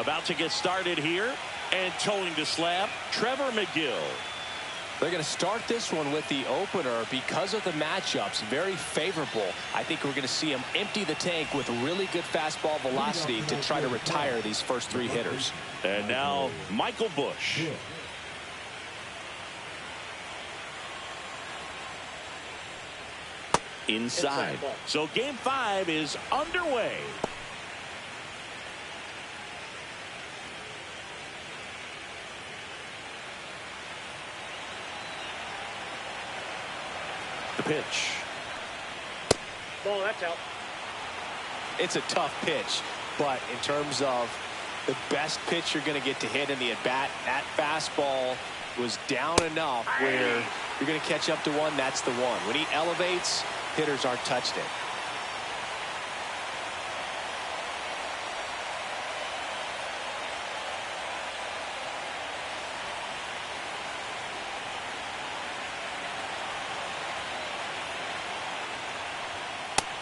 About to get started here, and towing the slab, Trevor McGill. They're going to start this one with the opener because of the matchups. Very favorable. I think we're going to see him empty the tank with really good fastball velocity to try to retire these first three hitters. And now Michael Bush. Inside. So game 5 is underway. The pitch. Ball, that's out. It's a tough pitch, but in terms of the best pitch you're going to get to hit in the at-bat, that fastball was down enough where you're going to catch up to one. That's the one. When he elevates, hitters aren't touched it.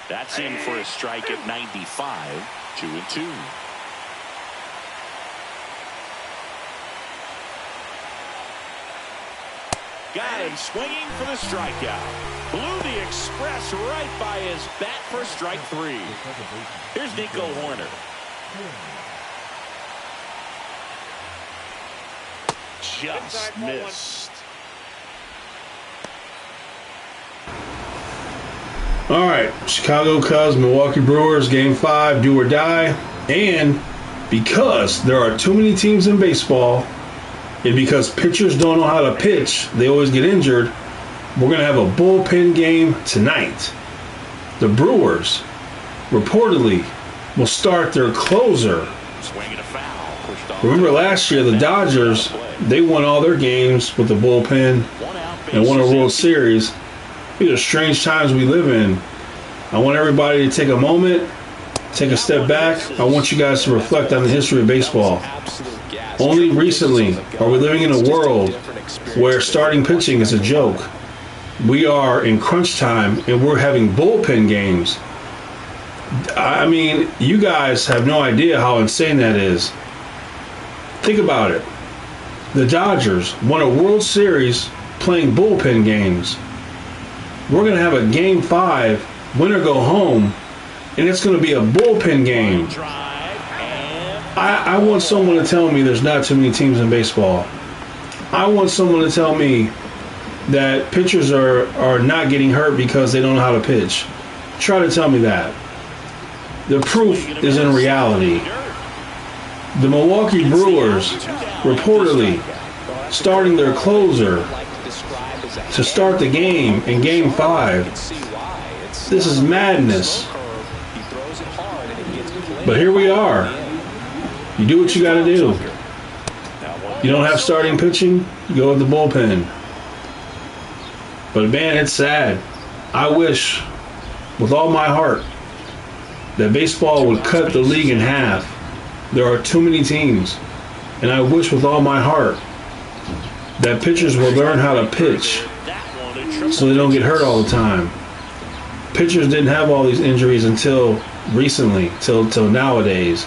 That's in for a strike at 95. 2-2. Got him swinging for the strikeout. Blew the express right by his bat for strike 3. Here's Nico Horner. Just missed. All right, Chicago Cubs, Milwaukee Brewers, Game 5, do or die. And because there are too many teams in baseball, and because pitchers don't know how to pitch, they always get injured, we're going to have a bullpen game tonight. The Brewers reportedly will start their closer. Remember last year, the Dodgers, they won all their games with the bullpen and won a World Series. These are strange times we live in. I want everybody to take a moment, take a step back. I want you guys to reflect on the history of baseball. Only recently are we living in a world where starting pitching is a joke. We are in crunch time and we're having bullpen games. I mean, you guys have no idea how insane that is. Think about it. The Dodgers won a World Series playing bullpen games. We're going to have a Game 5, win or go home, and it's going to be a bullpen game. I want someone to tell me there's not too many teams in baseball. I want someone to tell me that pitchers are not getting hurt because they don't know how to pitch. Try to tell me that. The proof is in reality. The Milwaukee Brewers reportedly starting their closer to start the game in Game 5. This is madness. But here we are. You do what you got to do. You don't have starting pitching, you go with the bullpen. But man, it's sad. I wish with all my heart that baseball would cut the league in half. There are too many teams. And I wish with all my heart that pitchers will learn how to pitch so they don't get hurt all the time. Pitchers didn't have all these injuries until recently, till nowadays.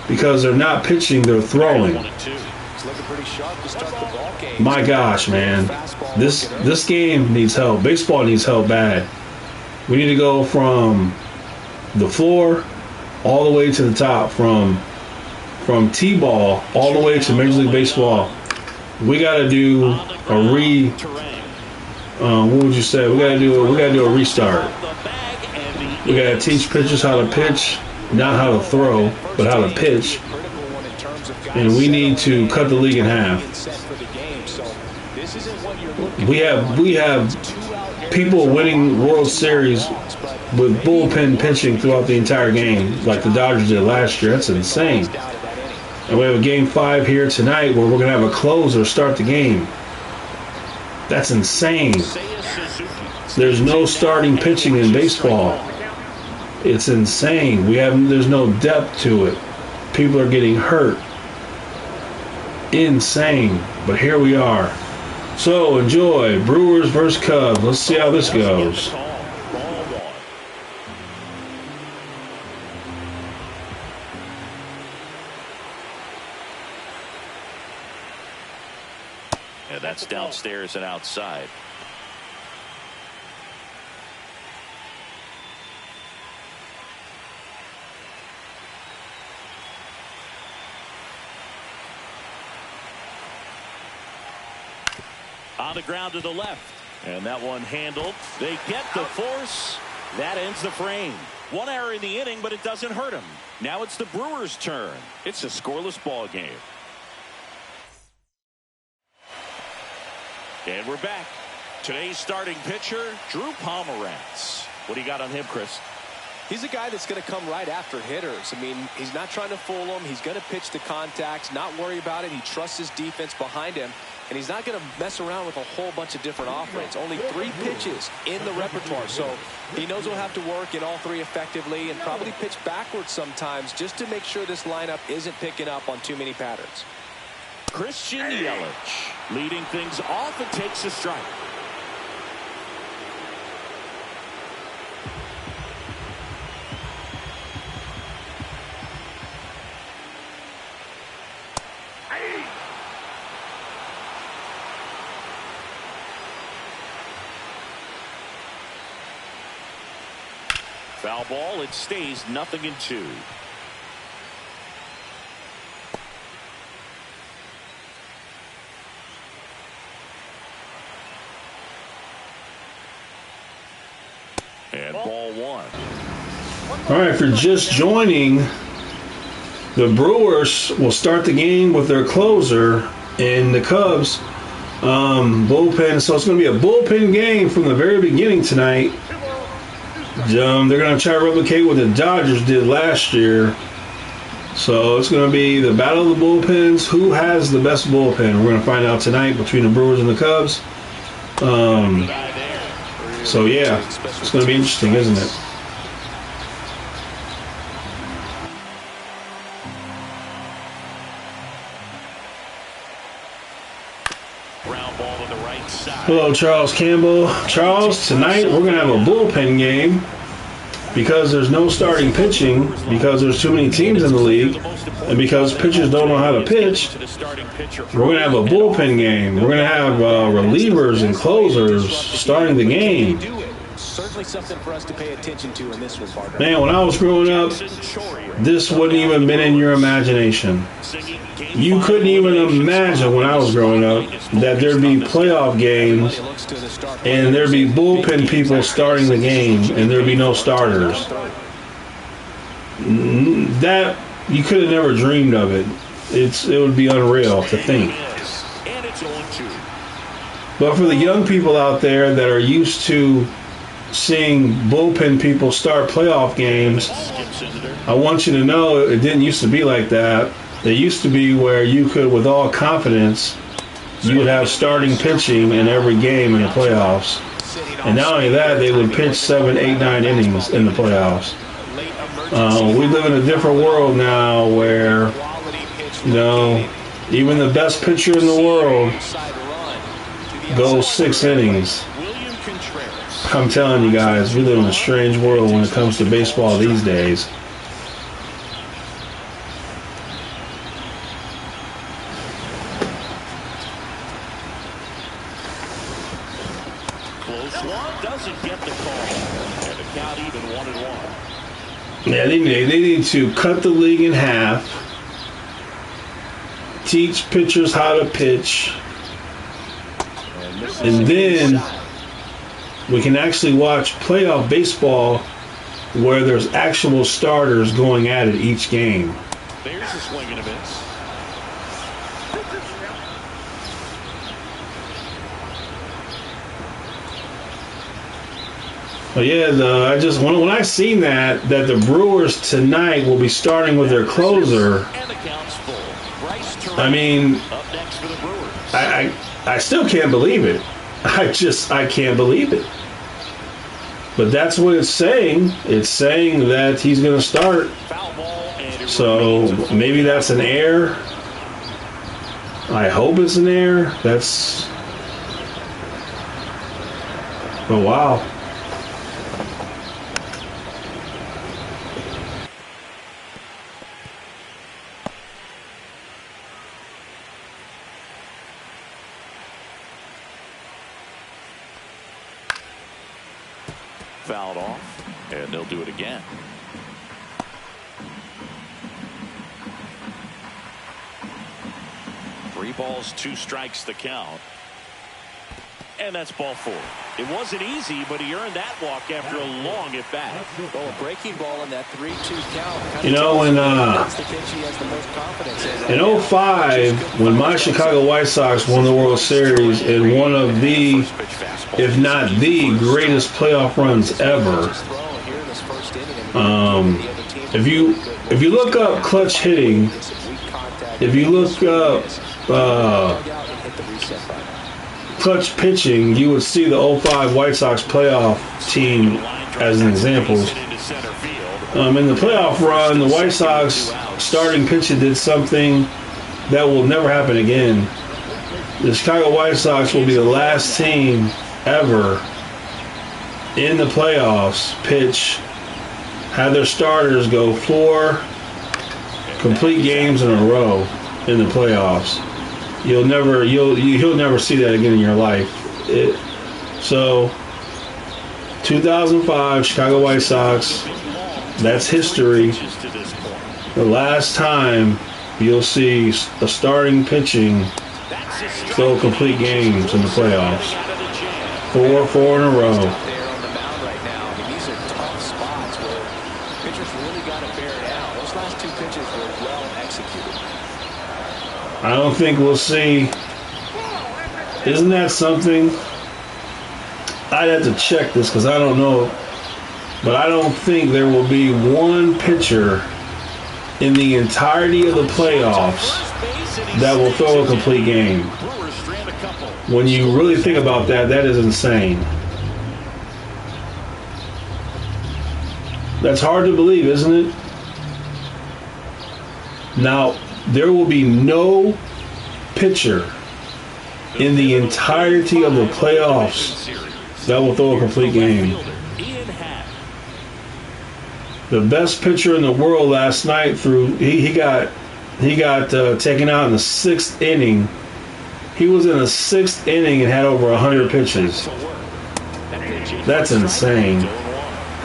Because they're not pitching, they're throwing. My gosh, man. This game needs help. Baseball needs help bad. We need to go from the floor all the way to the top, from T-ball all the way to Major League Baseball. We got to do a what would you say? We got to do a restart. We got to teach pitchers how to pitch, not how to throw, but how to pitch. And we need to cut the league in half. We have people winning World Series with bullpen pitching throughout the entire game, like the Dodgers did last year. That's insane. And we have a Game 5 here tonight where we're going to have a closer start the game. That's insane. There's no starting pitching in baseball. It's insane. There's no depth to it. People are getting hurt. Insane. But here we are. So enjoy Brewers versus Cubs. Let's see how this goes. And that's downstairs and outside. On the ground to the left. And that one handled. They get the force. That ends the frame. One error in the inning, but it doesn't hurt him. Now it's the Brewers' turn. It's a scoreless ball game. And we're back. Today's starting pitcher, Drew Pomeranz. What do you got on him, Chris? He's a guy that's going to come right after hitters. I mean, he's not trying to fool them. He's going to pitch the contacts, not worry about it. He trusts his defense behind him, and he's not going to mess around with a whole bunch of different offerings. Only 3 pitches in the repertoire, so he knows he'll have to work in all 3 effectively and probably pitch backwards sometimes just to make sure this lineup isn't picking up on too many patterns. Christian Yelich leading things off and takes a strike. Foul ball. It stays 0-2. And ball 1. All right, for just joining, the Brewers will start the game with their closer and the Cubs bullpen. So it's going to be a bullpen game from the very beginning tonight. They're going to try to replicate what the Dodgers did last year. So it's going to be the battle of the bullpens. Who has the best bullpen? We're going to find out tonight between the Brewers and the Cubs. So, yeah, it's going to be interesting, isn't it? Hello, Charles Campbell. Charles, tonight we're going to have a bullpen game because there's no starting pitching, because there's too many teams in the league, and because pitchers don't know how to pitch. We're going to have a bullpen game. We're going to have relievers and closers starting the game. Certainly something for us to pay attention to in this one, partner. Man, when I was growing up, this wouldn't even been in your imagination. You couldn't even imagine when I was growing up that there'd be playoff games and there'd be bullpen people starting the game and there'd be no starters. That you could have never dreamed of it. It would be unreal to think. But for the young people out there that are used to seeing bullpen people start playoff games, I want you to know it didn't used to be like that. It used to be where you could, with all confidence, you would have starting pitching in every game in the playoffs. And not only that, they would pitch 7, 8, 9 innings in the playoffs. We live in a different world now where, you know, even the best pitcher in the world goes 6 innings. I'm telling you guys, we live in a strange world when it comes to baseball these days. Close one, doesn't get the call. And the count even 1-1. Yeah, they need to cut the league in half, teach pitchers how to pitch, and then we can actually watch playoff baseball where there's actual starters going at it each game. There's a swing and a miss. But yeah, when I seen that the Brewers tonight will be starting with their closer, I mean, I still can't believe it. I can't believe it. But that's what it's saying. It's saying that he's going to start. So maybe that's an error. I hope it's an error. Oh, wow. Fouled off, and they'll do it again. Three balls, 2 strikes the count. And that's ball 4. It wasn't easy, but he earned that walk after a long at bat. Well, a breaking ball in that 3-2 count. You know, in 05, when my Chicago White Sox won the World Series in one of the, if not the greatest playoff runs ever, if you look up clutch hitting, if you look up clutch pitching, you would see the 05 White Sox playoff team as an example. In the playoff run, the White Sox starting pitching did something that will never happen again. The Chicago White Sox will be the last team ever in the playoffs have their starters go 4 complete games in a row in the playoffs. He'll never see that again in your life. So 2005 Chicago White Sox, that's history. The last time you'll see a starting pitching go complete games in the playoffs. 4 in a row. I don't think we'll see. Isn't that something? I'd have to check this because I don't know. But I don't think there will be one pitcher in the entirety of the playoffs that will throw a complete game. When you really think about that, that is insane. That's hard to believe, isn't it? Now, there will be no pitcher in the entirety of the playoffs that will throw a complete game. The best pitcher in the world last night he got taken out in the 6th inning. He was in the 6th inning and had over 100 pitches. That's insane.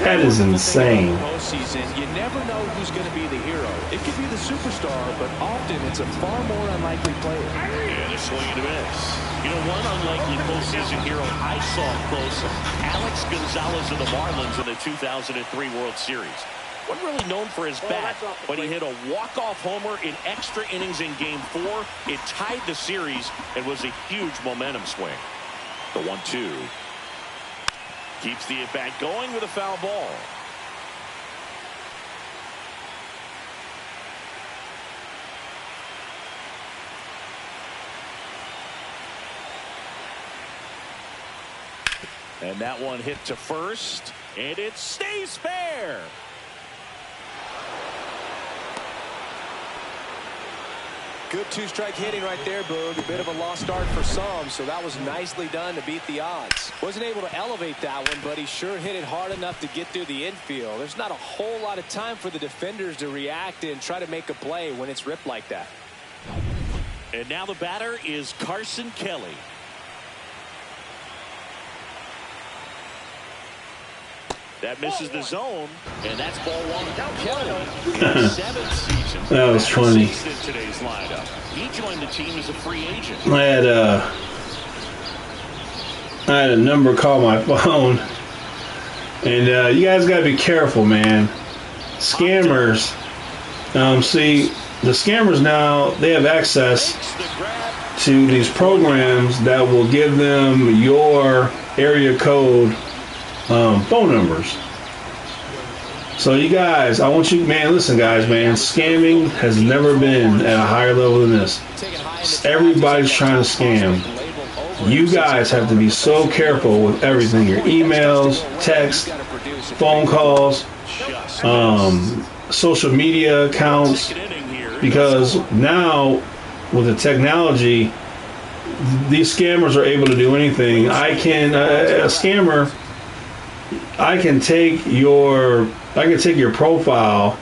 That is insane. You never know who's going to be the hero. It could be the superstar, but often it's a far more unlikely player. And a swing and a miss. You know, one unlikely postseason hero I saw close, Alex Gonzalez of the Marlins in the 2003 World Series. Wasn't really known for his bat, but he hit a walk-off homer in extra innings in Game 4. It tied the series and was a huge momentum swing. The 1-2. Keeps the at-bat going with a foul ball. And that one hit to first, and it stays fair. Good 2-strike hitting right there, Boog. A bit of a lost start for some, so that was nicely done to beat the odds. Wasn't able to elevate that one, but he sure hit it hard enough to get through the infield. There's not a whole lot of time for the defenders to react and try to make a play when it's ripped like that. And now the batter is Carson Kelly. That misses the zone, and that's ball 1. Kelly in 7 seasons. That was funny. Today's lineup. He joined the team as a free agent. I had a number call my phone, and you guys got to be careful, man. Scammers. See, the scammers now, they have access to these programs that will give them your area code phone numbers. So you guys, I want you, man, listen guys, man, scamming has never been at a higher level than this. Everybody's trying to scam. You guys have to be so careful with everything, your emails, text, phone calls, social media accounts, because now with the technology, these scammers are able to do anything. I can take your profile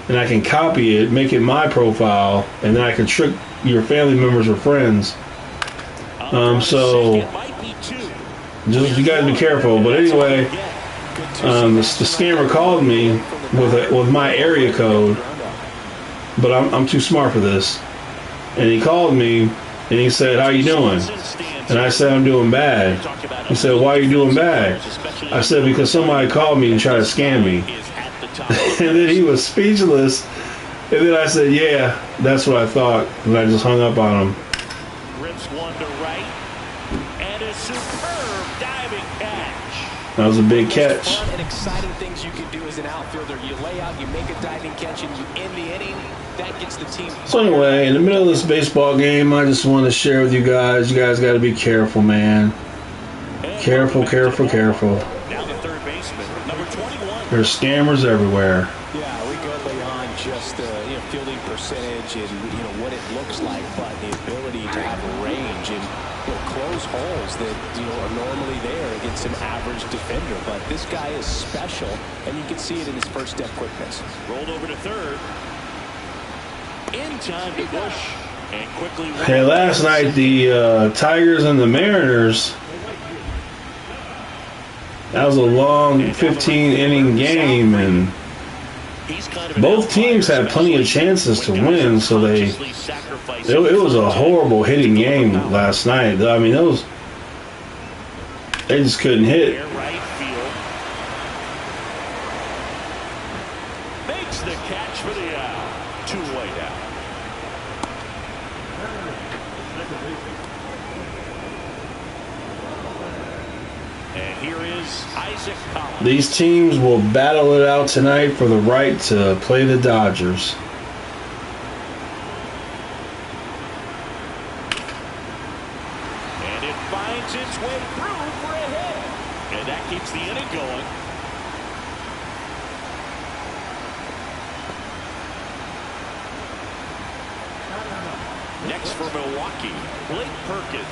and I can copy it, make it my profile, and then I can trick your family members or friends. So just you guys be careful. But anyway, The scammer called me with my area code, but I'm too smart for this. And he called me and he said, "How you doing?" And I said, "I'm doing bad." He said, "Why are you doing bad?" I said, "Because somebody called me and tried to scam me." And then he was speechless. And then I said, "Yeah, that's what I thought." And I just hung up on him. Rips one to right. And a superb diving catch. That was a big catch. Fun and exciting things you can do as an outfielder. You lay out, you make a diving catch, and you end the inning. That gets the team. So anyway, in the middle of this baseball game, I just want to share with you guys. You guys got to be careful, man. Careful, careful, careful. Now the third baseman, number 21. There's scammers everywhere. Yeah, we go beyond just the fielding percentage and what it looks like, but the ability to have a range and close holes that are normally there against an average defender. But this guy is special, and you can see it in his first step quickness. Rolled over to third. In time to Bush, and quickly. Hey, last night the Tigers and the Mariners. That was a long 15-inning game, and both teams had plenty of chances to win. So it was a horrible hitting game last night. I mean, they just couldn't hit. Makes the catch for the out. Two-way down. And here is Isaac Collins. These teams will battle it out tonight for the right to play the Dodgers. And it finds its way through for a hit. And that keeps the inning going. Next for Milwaukee, Blake Perkins.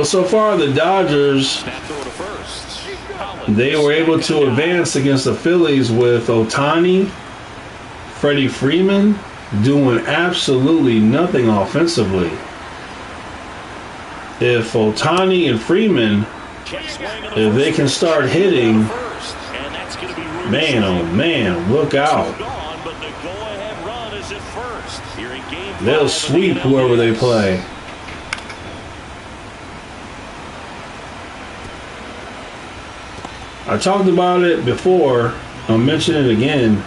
So far the Dodgers, they were able to advance against the Phillies with Ohtani, Freddie Freeman doing absolutely nothing offensively. If Ohtani and Freeman, if they can start hitting, man, oh man, look out. They'll sweep whoever they play. I talked about it before. I'll mention it again.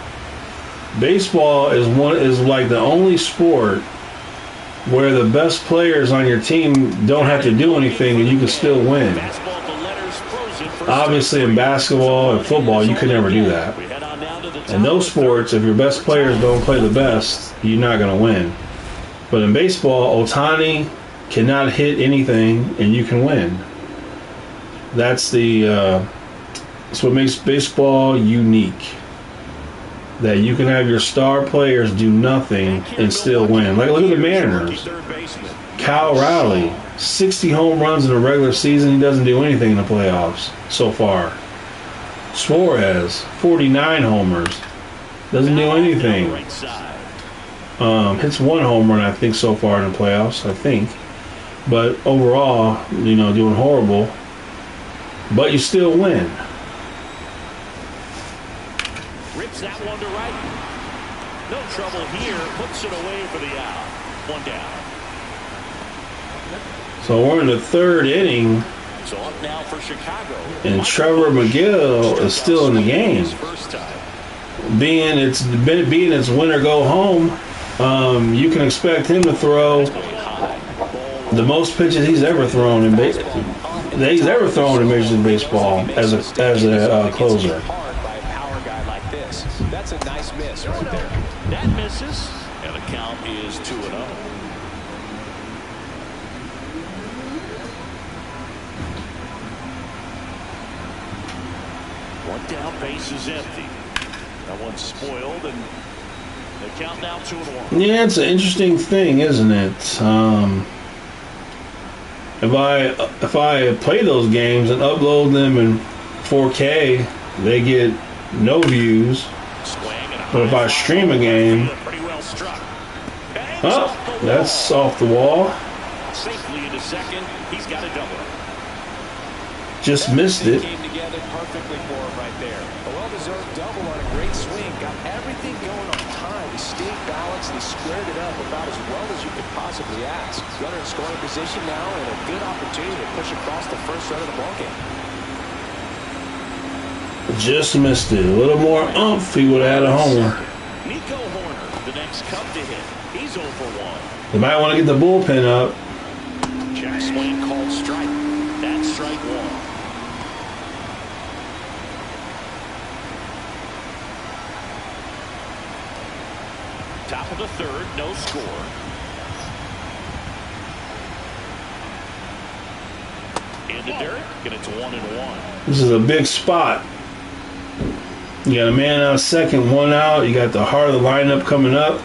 Baseball is like the only sport where the best players on your team don't have to do anything and you can still win. Obviously in basketball and football you could never do that. In those sports, if your best players don't play the best, you're not going to win. But in baseball, Ohtani cannot hit anything and you can win. That's what makes baseball unique. That you can have your star players do nothing and still win. Like, look at the Mariners. Cal Raleigh, 60 home runs in the regular season. He doesn't do anything in the playoffs so far. Suarez, 49 homers. Doesn't do anything. Hits one home run, I think, so far in the playoffs, I think. But overall, doing horrible. But you still win. Rips that one to right. No trouble here. Puts it away for the out. One down. So we're in the third inning. So up now for Chicago. And Trevor McGill is still in the game. Being it's win or go home, you can expect him to throw the most pitches he's ever thrown in Major League Baseball as a closer. That's a nice miss right there. That misses, and the count is 2-0. One down, base is empty. That one's spoiled, and the count now 2-1. Yeah, it's an interesting thing, isn't it? If I play those games and upload them in 4K, they get no views. But if I stream a game, that's off the wall. Safely into second. He's got a double. Just missed it. together perfectly for him right there. A well-deserved double on a great swing. Got everything going on time. He stayed balanced. He squared it up about as well as you could possibly ask. Runner in scoring position now and a good opportunity to push across the first run of the ballgame. Just missed it. A little more oomph, he would have had a homer. Nico Horner, the next Cub to hit. He's 0 for 1. They might want to get the bullpen up. Check swing called strike. That's strike 1. Top of the third, no score. In the dirt, and it's 1-1. This is a big spot. You got a man out second, one out. You got the heart of the lineup coming up.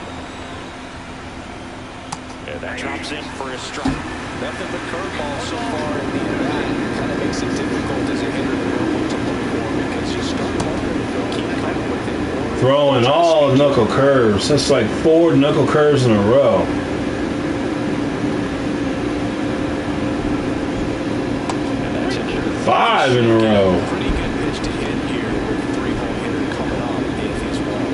And that drops in for a strike. Nothing but curveball so far in the at-bat. Kind of makes it difficult as a hitter to know what to look for because you start wondering if they'll keep coming with it. Throwing all knuckle curves. That's like 4 knuckle curves in a row. And that's it. 5 in a row. Pretty good pitch to hit here with a 3-hole hitter coming up if he's wrong.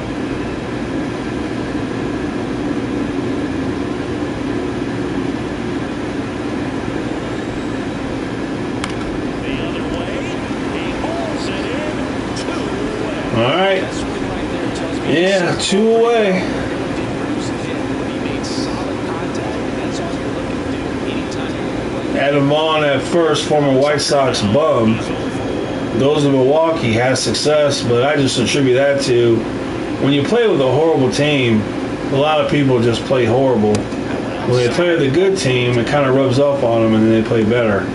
The other way, he pulls it in. 2 away. All right. That swing right there tells me Yeah, 2 away. he made solid contact, and that's all you're looking to do anytime you're going to play. Adam Vaughn at first, former White Sox bum. Those in Milwaukee had success, but I just attribute that to when you play with a horrible team, a lot of people just play horrible. When they play with a good team, it kind of rubs off on them and then they play better.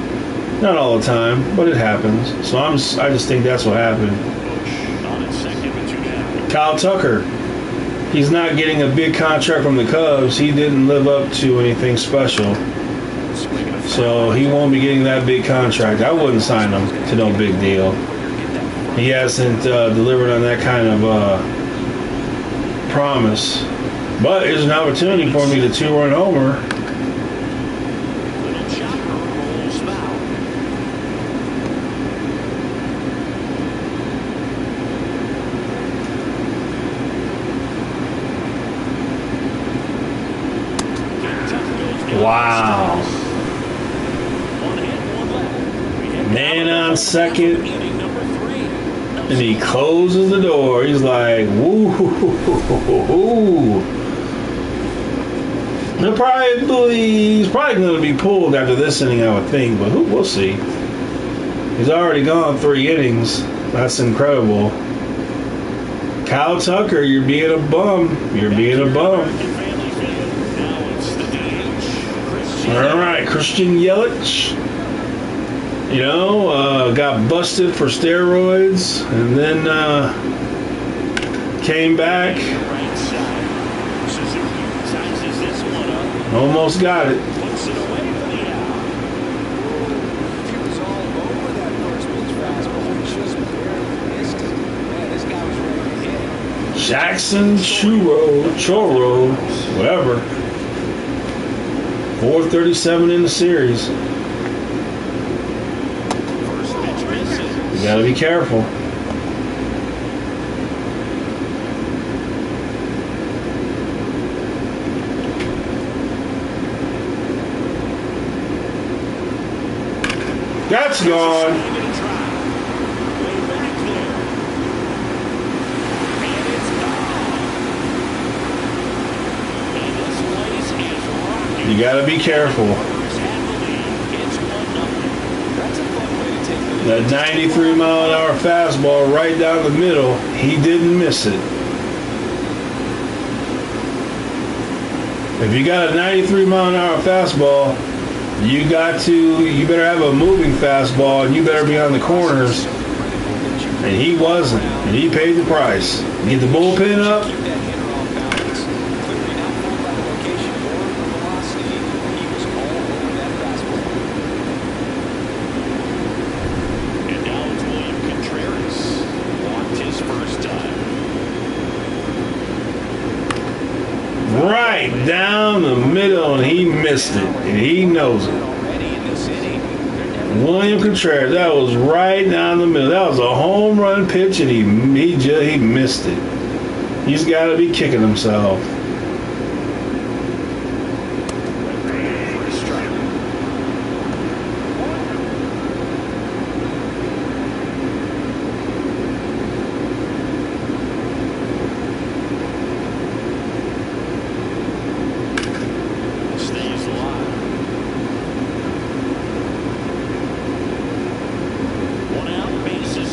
Not all the time, but it happens. So I just think that's what happened. On at second with 2 down. Kyle Tucker, he's not getting a big contract from the Cubs. He didn't live up to anything special. So he won't be getting that big contract. I wouldn't sign him to no big deal. He hasn't delivered on that kind of promise. But it's an opportunity for me to 2-run homer. Little chopper rolls foul. Wow. 1 hit, 1 left. We hit Man down on second. inning number 3. And he closes the door. He's like, woo. He's probably going to be pulled after this inning, I would think, but we'll see. He's already gone 3 innings. That's incredible. Kyle Tucker, you're being a bum. You're being a bum. Now it's the DH. All right, Christian Yelich. You know, got busted for steroids and then came back. Right side. Suzuki sizes this one up. Almost got it. Puts it away for the out. He was all over that first pitch fastball. He just barely missed it. Man, this guy was ready to hit. Jackson Choro, whatever. 437 in the series. First pitch misses. You gotta be careful. That's gone. Swing and a drive. Way back there. And it's gone. And this place is rocking. You gotta be careful. Brewers have the lead. It's 1-0. That's a fun way to take the lead. That 93-mile-an-hour fastball right down the middle, he didn't miss it. If you got a 93-mile-an-hour fastball, you better have a moving fastball and you better be on the corners. And he wasn't. And he paid the price. Get the bullpen up. Keep that hitter off balance. Clearly not fooled by the location or the velocity. He was all over that fastball. And now it's William Contreras. Walked his first time. Right down the middle, and he missed it. And he knows it. Already in this inning. 1-0. William Contreras. That was right down the middle. That was a home run pitch, and he missed it. He's got to be kicking himself.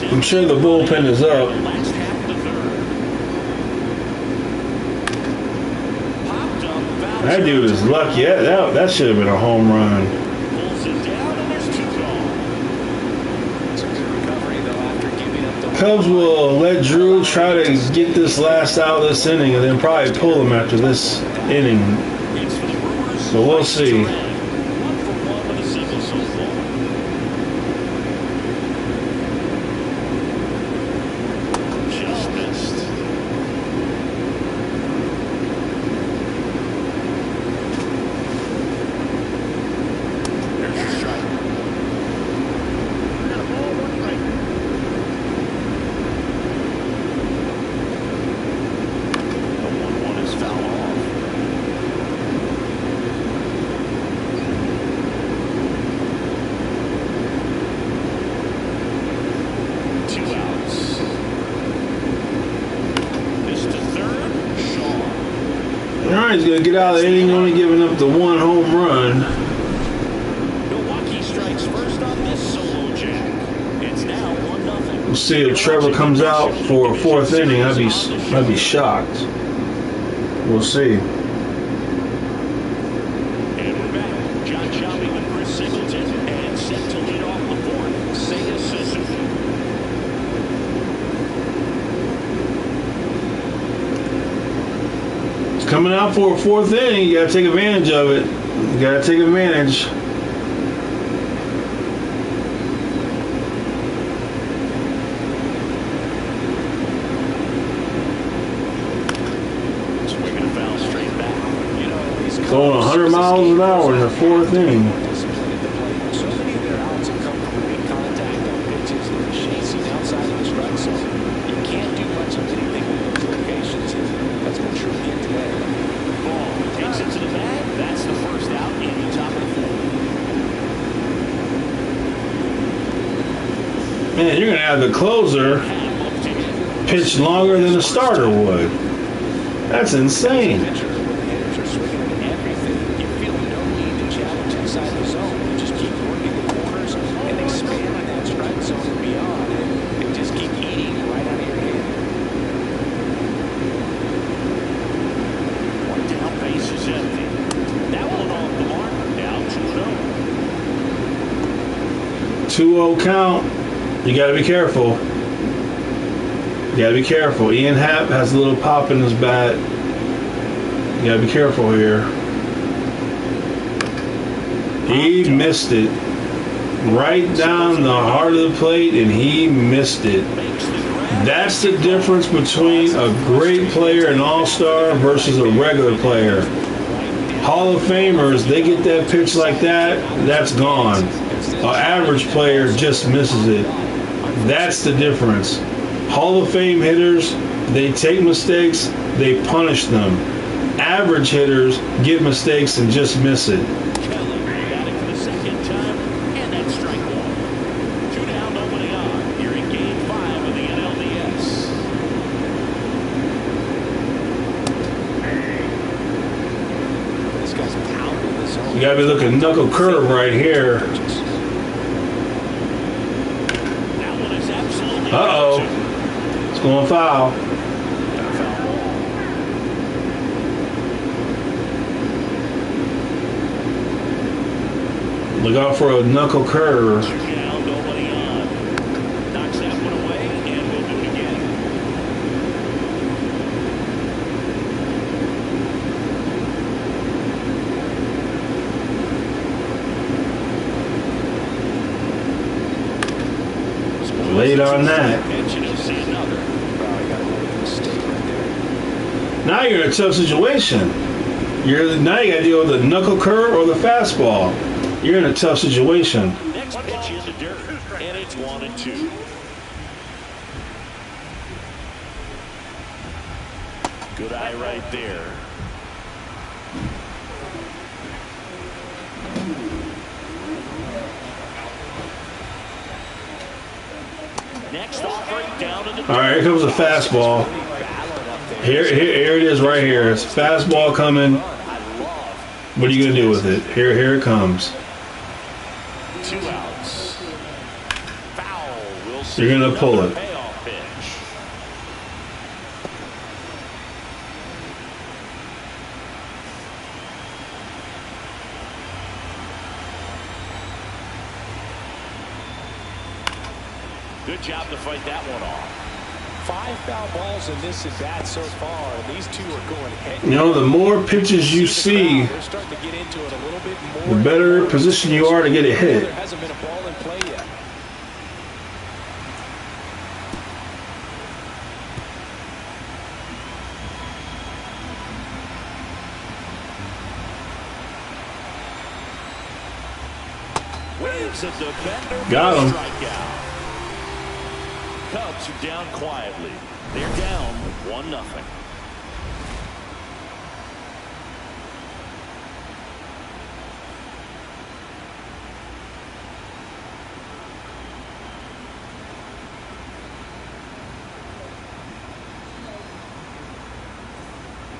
I'm sure the bullpen is up. That dude is lucky. That should have been a home run. Cubs will let Drew try to get this last out of this inning and then probably pull him after this inning. So we'll see. He's going to get out of the inning, only giving up the one home run. Milwaukee strikes first on this solo jack. It's now 1-0. We'll see if Trevor comes out for a fourth inning. I'd be shocked. We'll see. And we're back. John Shelby with Chris Singleton and set to lead off the fourth. Seiya Suzuki. Coming out for a fourth inning, you got to take advantage of it. You got to take advantage. Swinging a foul straight back. Going 100 miles an hour in the fourth inning. So many of their outs have come from weak contact on pitches that are chasing outside of the strike zone. You can't do much of anything in those locations. That's been true again today. Ball takes it to the bag. That's the first out in the top of the fourth. Man, you're going to have the closer pitch longer than the starter would. That's insane. Hitters are swinging at everything. You feel no need to challenge inside the zone. You just keep working the corners and expanding that strike zone and beyond, and just keep eating right out of your hand. One down, base is empty. That one off the mark. Now 2-0. 2-0 count. You got to be careful. You got to be careful. Ian Happ has a little pop in his bat. You got to be careful here. He missed it. Right down the heart of the plate, and he missed it. That's the difference between a great player, an all-star, versus a regular player. Hall of Famers, they get that pitch like that, that's gone. An average player just misses it. That's the difference. Hall of Fame hitters, they take mistakes, they punish them. Average hitters get mistakes and just miss it. Kelly batting for the second time, and that's strike one. 2 down, nobody on. Here in Game 5 of the NLDS. This guy's pounding the zone. You got to be looking knuckle curve right here. That one is absolutely Uh-oh. It's going foul. Look out for a knuckle curve. 2 down, nobody on. Knocks that one away, and we'll do it again. Late on that. And you'll see another. Probably got a little mistake right there. Now you're in a tough situation. Now you got to deal with the knuckle curve or the fastball. You're in a tough situation. Next pitch is Good eye right there. Next offering down in the. All right, here comes a fastball. Here it is right here. It's a fastball coming. What are you going to do with it? Here it comes. 2 outs. Foul. We'll see. You're going to pull it. Payoff pitch. Good job to fight that one off. 5 foul balls in this at bat so far, and these two are going head. You know, the more pitches you see, They're starting to get into it a little bit more. the better position you are to get it hit. There hasn't been a ball in play yet. Waves at the defender. Got him. Strikeout. Cubs are down quietly. They're down 1-0.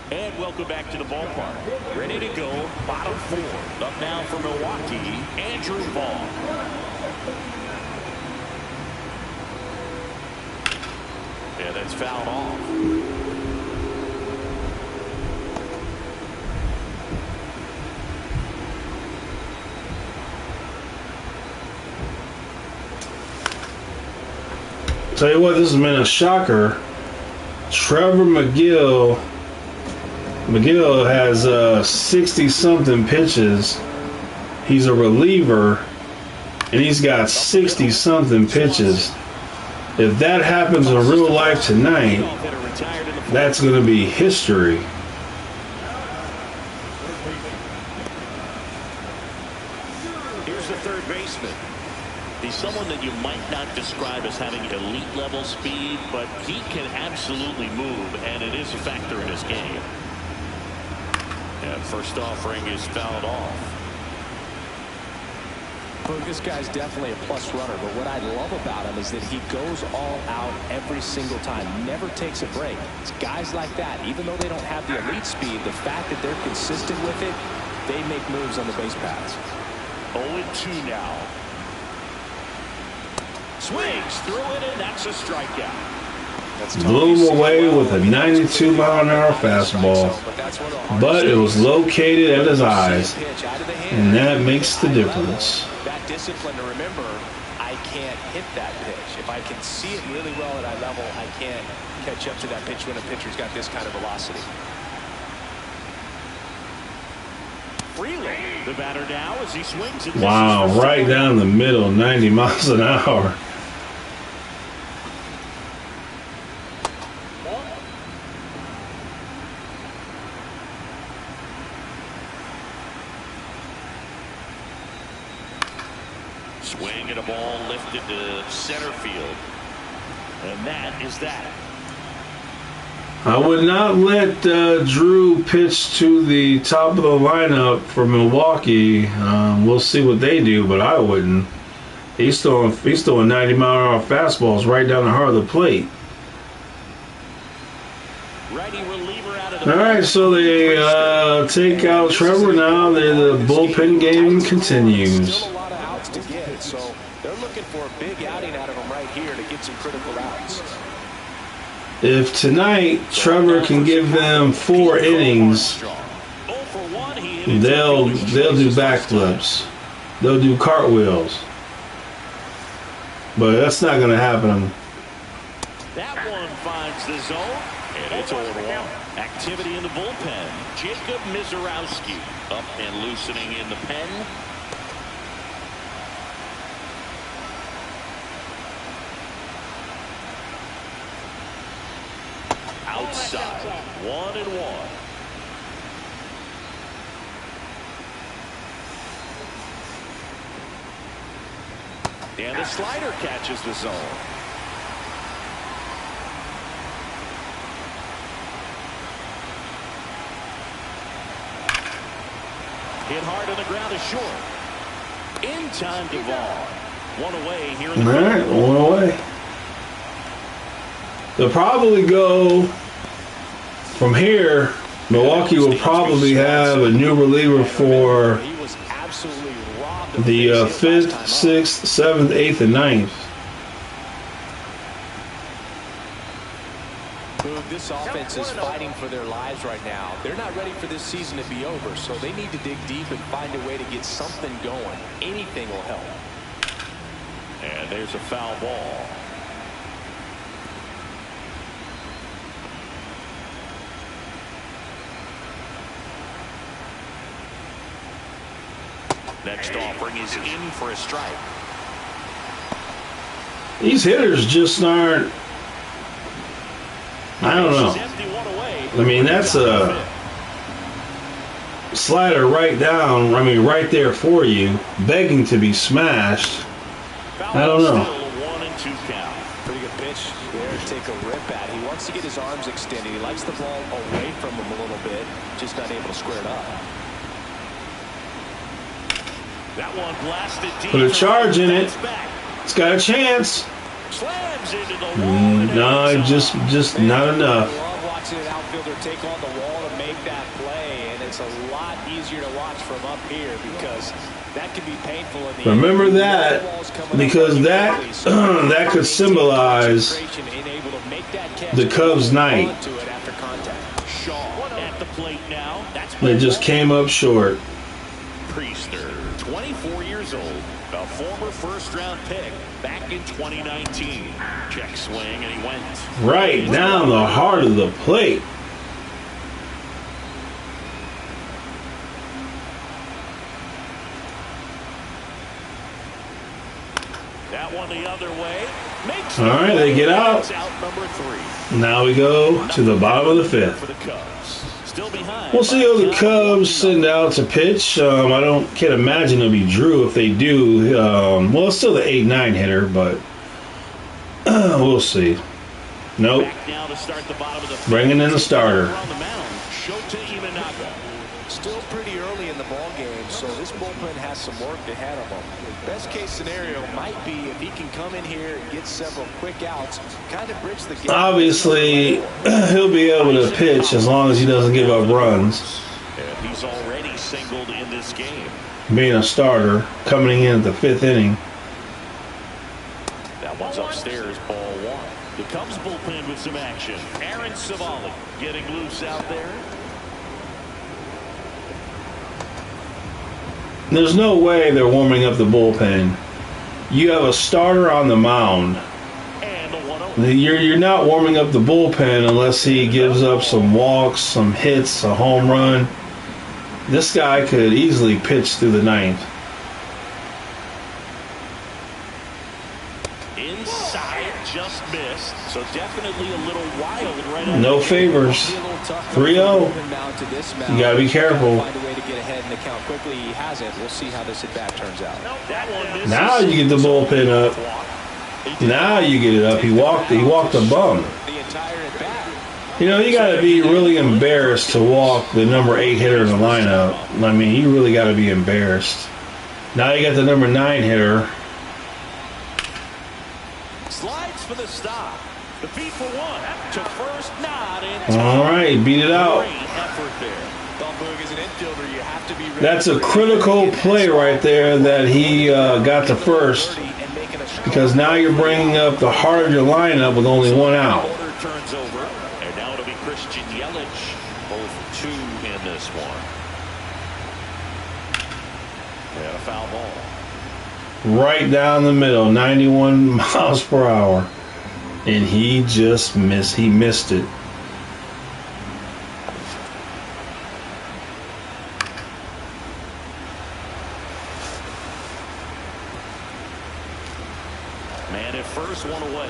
And welcome back to the ballpark. Ready to go, bottom 4. Up now for Milwaukee, Andrew Vaughn. Yeah, that's fouled off. Tell you what, this has been a shocker. Trevor McGill has 60-something pitches. He's a reliever, and he's got 60-something pitches. If that happens in real life tonight, that's going to be history. Here's the third baseman. He's someone that you might not describe as having elite level speed, but he can absolutely move, and it is a factor in his game. And first offering is fouled off. Look, this guy's definitely a plus runner, but what I love about him is that he goes all out every single time, never takes a break. It's guys like that, even though they don't have the elite speed, the fact that they're consistent with it, they make moves on the base paths. 0-2 now. Swings through it, and that's a strikeout. Blew him away with a 92-mile-an-hour fastball, but it was located at his eyes, and that makes the difference. That discipline to remember, I can't hit that pitch. If I can see it really well at eye level, I can't catch up to that pitch when a pitcher's got this kind of velocity. Freely, the batter now as he swings. Wow, right down the middle, 90 miles an hour. Swing and a ball lifted to center field. And that is that. I would not let Drew pitch to the top of the lineup for Milwaukee. We'll see what they do, but I wouldn't. He's throwing 90-mile-an-hour fastballs right down the heart of the plate. Righty reliever out of the. All right, so they take out Trevor now. The bullpen game continues. Still a lot of outs to get, so they're looking for a big outing out of him right here to get some critical outs. If tonight Trevor can give them 4 innings, they'll do backflips. They'll do cartwheels. But that's not going to happen. That one finds the zone, and it's 0-1. Activity in the bullpen. Jacob Mizorowski up and loosening in the pen. Outside, 1-1. And the slider catches the zone. Hit hard on the ground is short. In time to Vaughn. One away here in the all right, one away. They'll probably go from here. Milwaukee will probably have a new reliever for the 5th, 6th, 7th, 8th, and 9th. This offense is fighting for their lives right now. They're not ready for this season to be over, so they need to dig deep and find a way to get something going. Anything will help. And there's a foul ball. Next offering is in for a strike. These hitters just aren't. I don't know. I mean, that's a slider right down. I mean, right there for you, begging to be smashed. I don't know. 1-2 count. Pretty good pitch there to take a rip at. He wants to get his arms extended. He likes the ball away from him a little bit, just not able to square it up. That one blasted deep. Put a charge in it. It's got a chance. Slams into the wall. No, just not enough. I love watching an outfielder take on the wall to make that play, and it's a lot easier to watch from up here because that can be painful in the Remember end. That because that that could symbolize the Cubs' night. At the plate now. They just came up short. Priester, 24 years old, a former first-round pick back in 2019. Check swing, and he went right down the heart of the plate. That one the other way. Makes all right, they get out. Number 3. Now we go to the bottom of the 5th. For the Cubs. Still behind. We'll see who the Cubs send out to pitch. Can't imagine it'll be Drew if they do. Well, it's still the 8-9 hitter, but we'll see. Nope. Bringing in the starter. Still pretty early in the ball game, so this bullpen has some work ahead of them. Best case scenario might be if he can come in here and get several quick outs, kind of bridge the gap. Obviously, he'll be able to pitch as long as he doesn't give up runs. And he's already singled in this game. Being a starter, coming in at the 5th inning. That one's upstairs, ball 1. The Cubs bullpen with some action. Aaron Savali getting loose out there. There's no way they're warming up the bullpen. You have a starter on the mound. You're not warming up the bullpen unless he gives up some walks, some hits, a home run. This guy could easily pitch through the 9th. Inside, just missed. So definitely a little wild right now. No favors. 3-0. You got to be careful. Find a way to get ahead in the count quickly. He hasn't. We'll see how this at bat turns out. Now you get the bullpen up. Now you get it up. He walked a bum. You know, you got to be really embarrassed to walk the number 8 hitter in the lineup. I mean, you really got to be embarrassed. Now you got the number 9 hitter. Slides for the stop. The beat for 1. To first, not in time. All right, beat it out. That's a critical play right there that he got to first, because now you're bringing up the heart of your lineup with only 1 out. Turns over, and now it'll be Christian Yelich, both 2 in this one. And a foul ball. Right down the middle, 91 miles per hour, and he just missed. He missed it. Man at first, 1 away.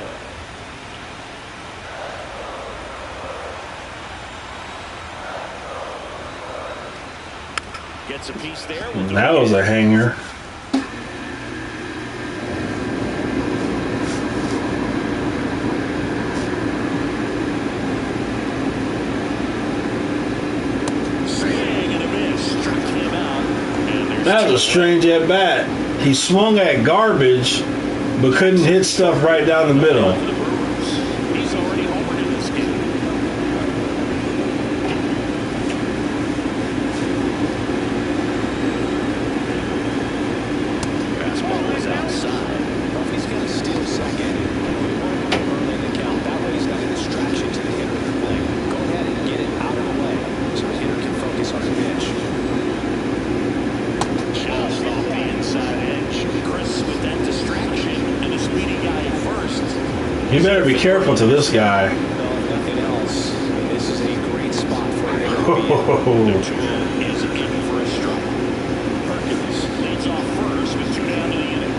Gets a piece there. That was a hanger. Swing and a miss. Struck him out. That was a strange at bat. He swung at garbage, but couldn't hit stuff right down the middle. He's already homered in this game. Fastball is outside. He's going to steal second. Early in the count. That way he's not a distraction to the hitter at the plate. Go ahead and get it out of the way so the hitter can focus on the pitch. Just off the inside edge. Chris with that distraction and a speedy guy at first. You better be careful to this guy. No, if nothing else, this is a great spot for him. Is in for a strike. Perkins leads off first with 2 down to the inning.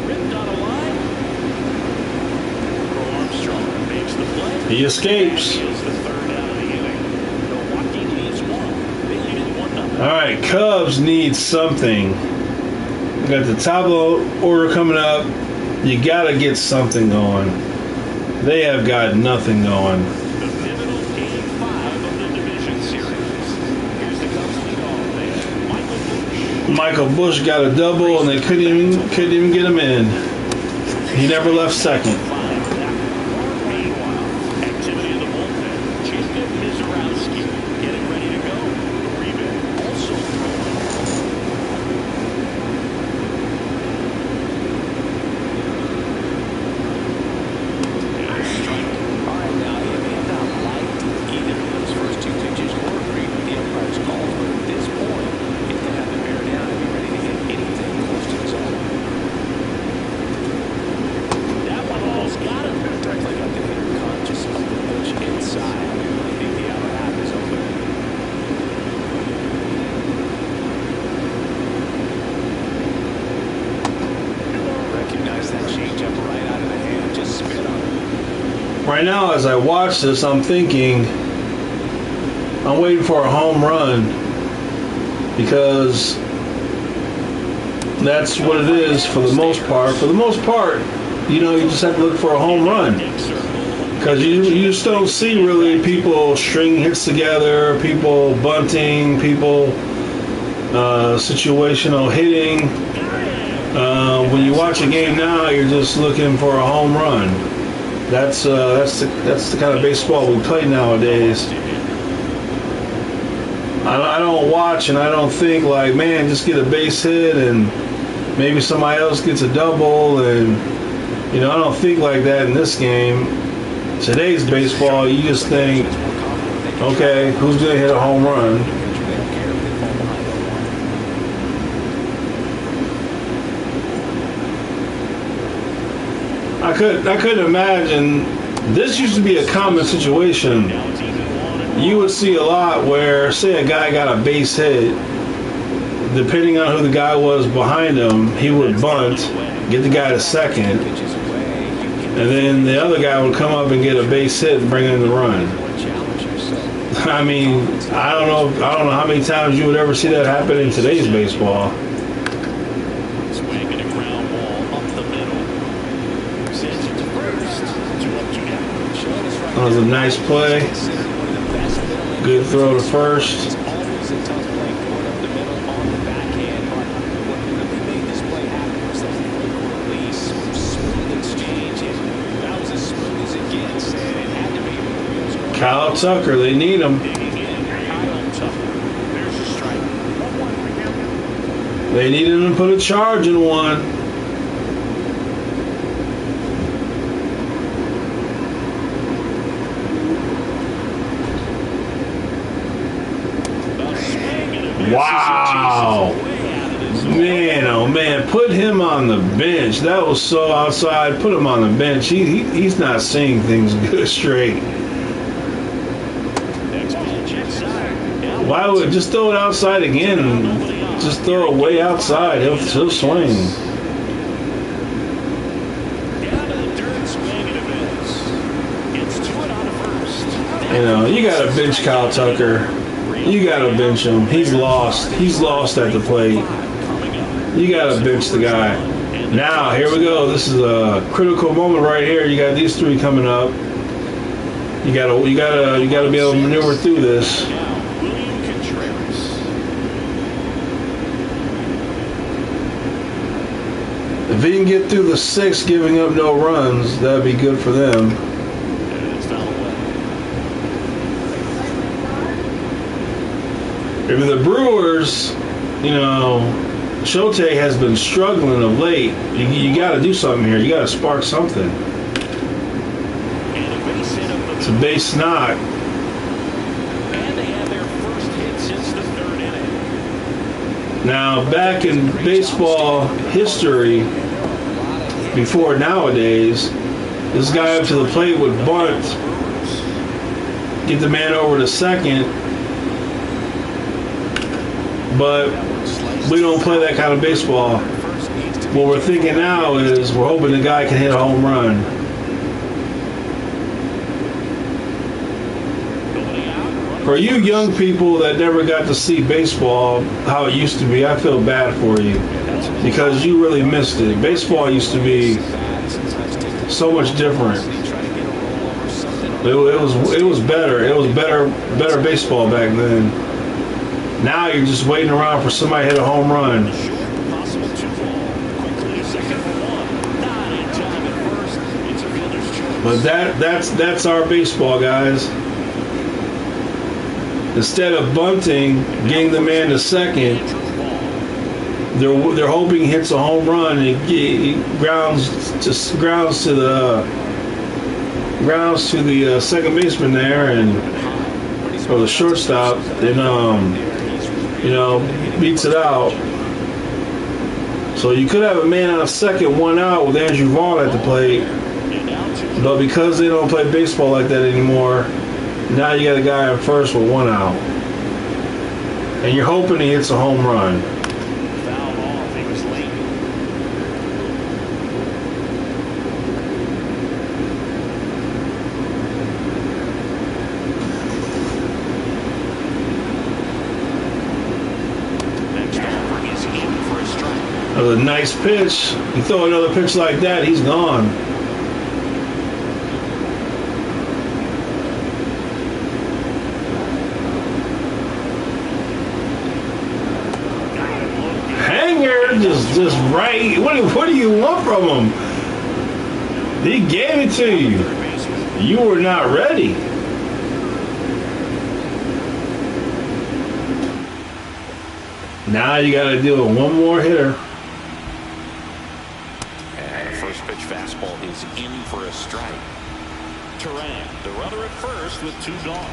Ripped on a line. Crow Armstrong makes the play. He escapes. He is the 3rd out of the inning. Milwaukee leads 1. They lead it 1-0. All right, Cubs need something. We got the top of the order coming up. You got to get something going. They have got nothing going. The pivotal Game 5 of the division series. Here's the Cubs leadoff man, Michael Bush. Michael Bush got a double, and they couldn't even get him in. He never left second. Meanwhile, activity in the bullpen. Jacob Mizorowski getting ready to go. Uribe also throwing. And a strike. All right, now he may have not liked either of those first 2 pitches or agreed with the umpire's calls, but at this point, he's going to have to bear down and be ready to hit anything close to his own. That one almost got him. Directly got the hitter conscious of the pitch inside. I really think the outer half is open. Recognize that changeup right out of the hand. Just spit on it. Right now, as I watch this, I'm thinking I'm waiting for a home run because that's what it is for the most part. For the most part, you know, you just have to look for a home run because you just don't see really people string hits together, people bunting, people situational hitting. When you watch a game now, you're just looking for a home run. That's the kind of baseball we play nowadays. I don't watch and I don't think like, man, just get a base hit and maybe somebody else gets a double, and you know, I don't think like that in this game. Today's baseball, you just think, okay, who's gonna hit a home run? I couldn't imagine. This used to be a common situation. You would see a lot where, say, a guy got a base hit. Depending on who the guy was behind him, he would bunt, get the guy to second, and then the other guy would come up and get a base hit and bring in the run. I mean, I don't know how many times you would ever see that happen in today's baseball. Swinging a ground ball up the middle. Sends it to first. 2 up, 2 down. That was a nice play. Good throw to first. It's always a tough play going up the middle on the backhand, but what really made this play happen was that quick release, smooth exchange, and that was as smooth as it gets, and it had to be with the wheels going. Kyle Tucker, they need him. Digging in. Kyle Tucker. There's a strike. 1-1. They need him to put a charge in one. Wow. Man, oh man, put him on the bench. That was so outside. Put him on the bench. He's not seeing things good straight. Why would just throw it outside again? Just throw it way outside. He'll swing. You know, you got to bench Kyle Tucker. You got to bench him. He's lost. He's lost at the plate. You got to bench the guy. Now, here we go. This is a critical moment right here. You got these 3 coming up. You gotta be able to maneuver through this. If he can get through the 6th, giving up no runs, that'd be good for them. If the Brewers, Shote has been struggling of late. You got to do something here. You got to spark something. It's a base knock. And they have their first hit since the 3rd inning. Now, back in baseball history, before nowadays, this guy up to the plate would bunt, get the man over to second, but we don't play that kind of baseball. What we're thinking now is we're hoping the guy can hit a home run. For you young people that never got to see baseball how it used to be, I feel bad for you because you really missed it. Baseball used to be so much different. It was better. It was better baseball back then. Now you're just waiting around for somebody to hit a home run. But that's our baseball, guys. Instead of bunting, getting the man to second, they're hoping he hits a home run and he grounds to the second baseman there, or the shortstop, and beats it out. So you could have a man on second, 1 out with Andrew Vaughn at the plate, but because they don't play baseball like that anymore, now you got a guy on first with 1 out. And you're hoping he hits a home run. Foul off. He was late. Next offer is in for a strike. That was a nice pitch. You throw another pitch like that, he's gone. Just right. What do you want from him? He gave it to you. You were not ready. Now you got to deal with one more hitter. And the first pitch fastball is in for a strike. Turan, the runner at first with 2 gone.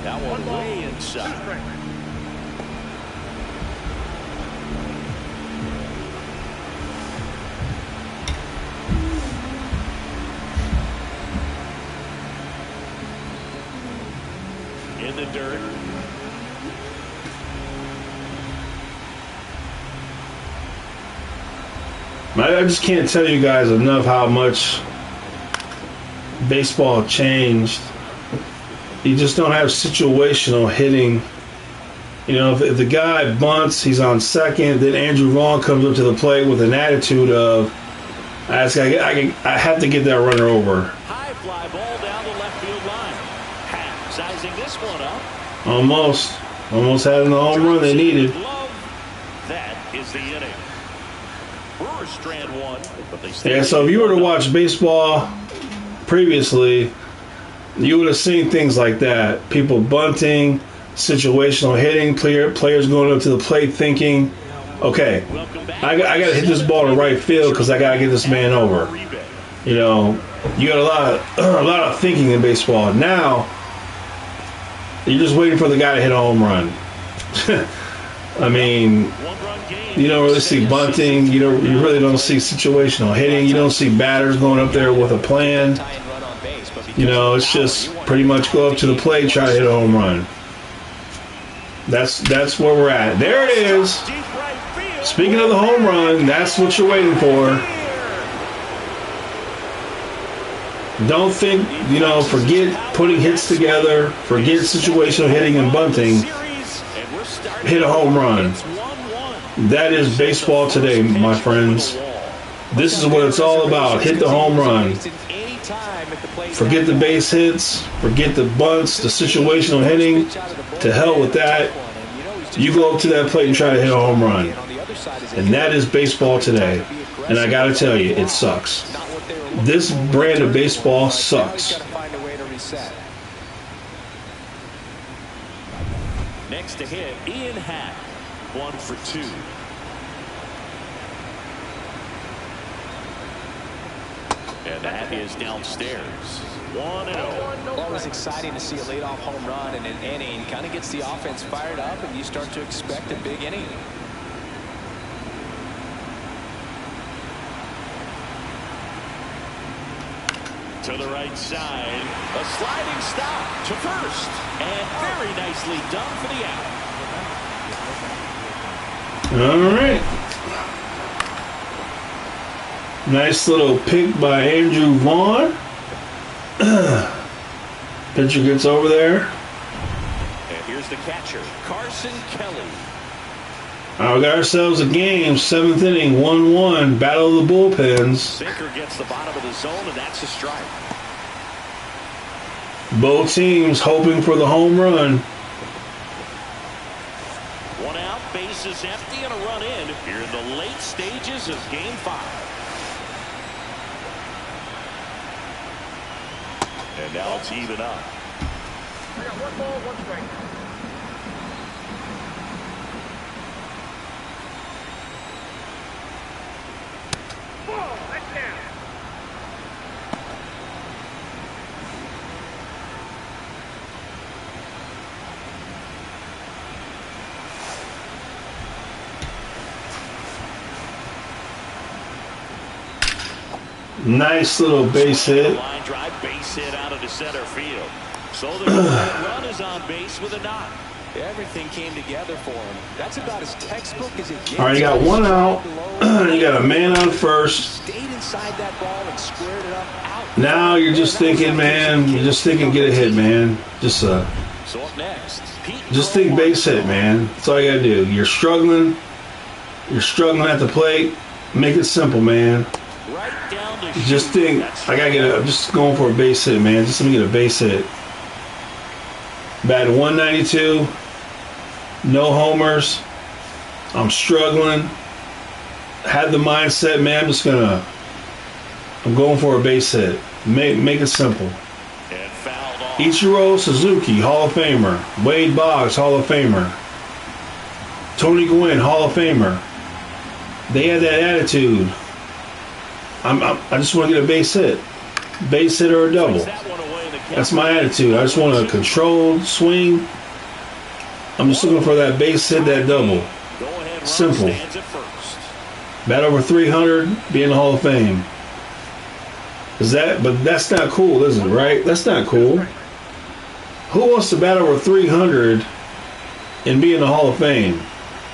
That one way inside. In the dirt. I just can't tell you guys enough how much baseball changed. You just don't have situational hitting. If the guy bunts, he's on second, then Andrew Vaughn comes up to the plate with an attitude of, I have to get that runner over. High fly ball down the left field line. Happ sizing this one up. Almost having the home run they needed. That is the inning. Brewers strand 1, but they Yeah, so if you were to watch baseball previously, you would have seen things like that. People bunting, situational hitting, players going up to the plate thinking, okay, I got to hit this ball to right field because I got to get this man over. You got a lot of thinking in baseball. Now, you're just waiting for the guy to hit a home run. I mean, you don't really see bunting. You really don't see situational hitting. You don't see batters going up there with a plan. It's just pretty much go up to the plate, try to hit a home run. That's where we're at. There it is. Speaking of the home run, that's what you're waiting for. Don't think, forget putting hits together, forget situational hitting and bunting. Hit a home run. That is baseball today, my friends. This is what it's all about. Hit the home run. Forget the base hits. Forget the bunts, the situational hitting. To hell with that. You go up to that plate and try to hit a home run. And that is baseball today. And I got to tell you, it sucks. This brand of baseball sucks. Next to hit, Ian Happ, 1 for 2. And that is downstairs. 1-0. Always exciting to see a leadoff home run in an inning. Kind of gets the offense fired up, and you start to expect a big inning. To the right side, a sliding stop to first, and very nicely done for the out. All right. Nice little pick by Andrew Vaughn. Pitcher gets over there. And here's the catcher, Carson Kelly. We got ourselves a game, 7th inning, 1-1, battle of the bullpens. Sinker gets the bottom of the zone, and that's a strike. Both teams hoping for the home run. 1 out, bases empty, and a run in here in the late stages of Game 5. And now it's even up. I got 1 ball, 1 strike. Nice little base hit. Line drive, base hit out of the center field. So the run is on base with a knock. Everything came together for him. That's about as textbook as it gets. All right, you got 1 out. You got a man on first. Stayed inside that ball and squared it up out. Now you're just thinking, man. You're just thinking, get a hit, man. Just So up next, just think base hit, man. That's all you gotta do. You're struggling. You're struggling at the plate. Make it simple, man. right down the Just think, I'm just going for a base hit, man. Just let me get a base hit. Batting 192. No homers. I'm struggling. Had the mindset, man. I'm going for a base hit. Make it simple. Ichiro Suzuki, Hall of Famer. Wade Boggs, Hall of Famer. Tony Gwynn, Hall of Famer. They had that attitude. I just want to get a base hit. Base hit or a double. That's my attitude. I just want a controlled swing. I'm just looking for that base hit, that double. Simple. Bat over 300, be in the Hall of Fame. But that's not cool, is it, right? That's not cool. Who wants to bat over 300 and be in the Hall of Fame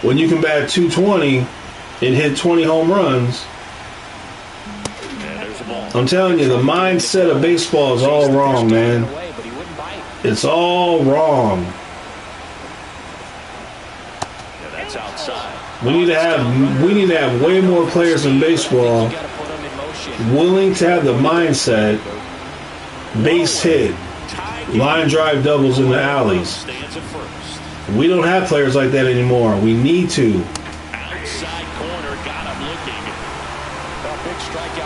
when you can bat 220 and hit 20 home runs? I'm telling you, the mindset of baseball is all wrong, man. It's all wrong. We need to have way more players in baseball willing to have the mindset, base hit, line drive doubles in the alleys. We don't have players like that anymore. We need to.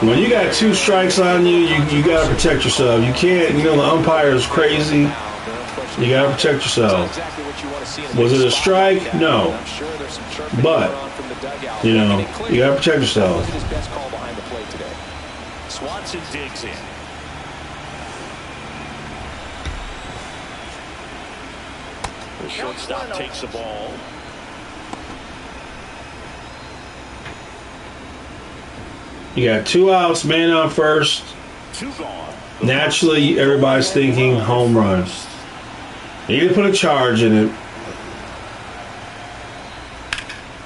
When you got 2 strikes on you, you got to protect yourself. You can't, the umpire is crazy. You got to protect yourself. Was it a strike? No. But, you got to protect yourself. Swanson digs in. The shortstop takes the ball. You got 2 outs, man on first. 2 gone. Naturally, everybody's thinking home run. You can put a charge in it.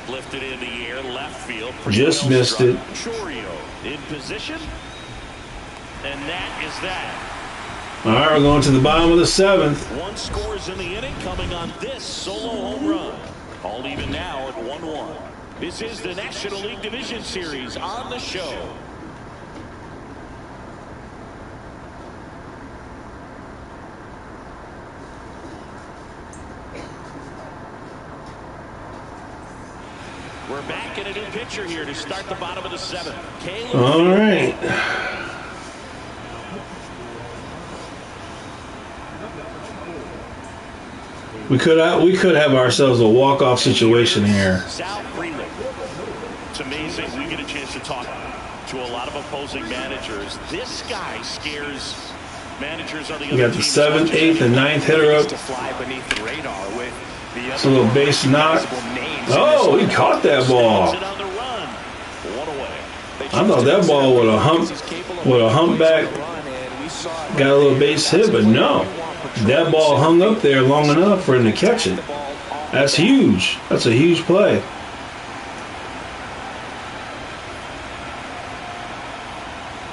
Lifted in the air, left field. Just missed it. Chorio in position. And that is that. All right, we're going to the bottom of the 7th. One scores in the inning coming on this solo home run. All even now at 1-1. This is the National League Division Series on the show. We're back in a new pitcher here to start the bottom of the 7th. Caleb. All right. We could have ourselves a walk-off situation here. It's amazing. We get a chance to talk to a lot of opposing managers. This guy scares managers on the other team. You got the 7th, 8th, and 9th hitter up. To fly beneath the radar with the It's a little base knock. Oh, he caught that ball. I thought that ball would have humpback, got a little base hit, but no. That ball hung up there long enough for him to catch it. That's huge. That's a huge play.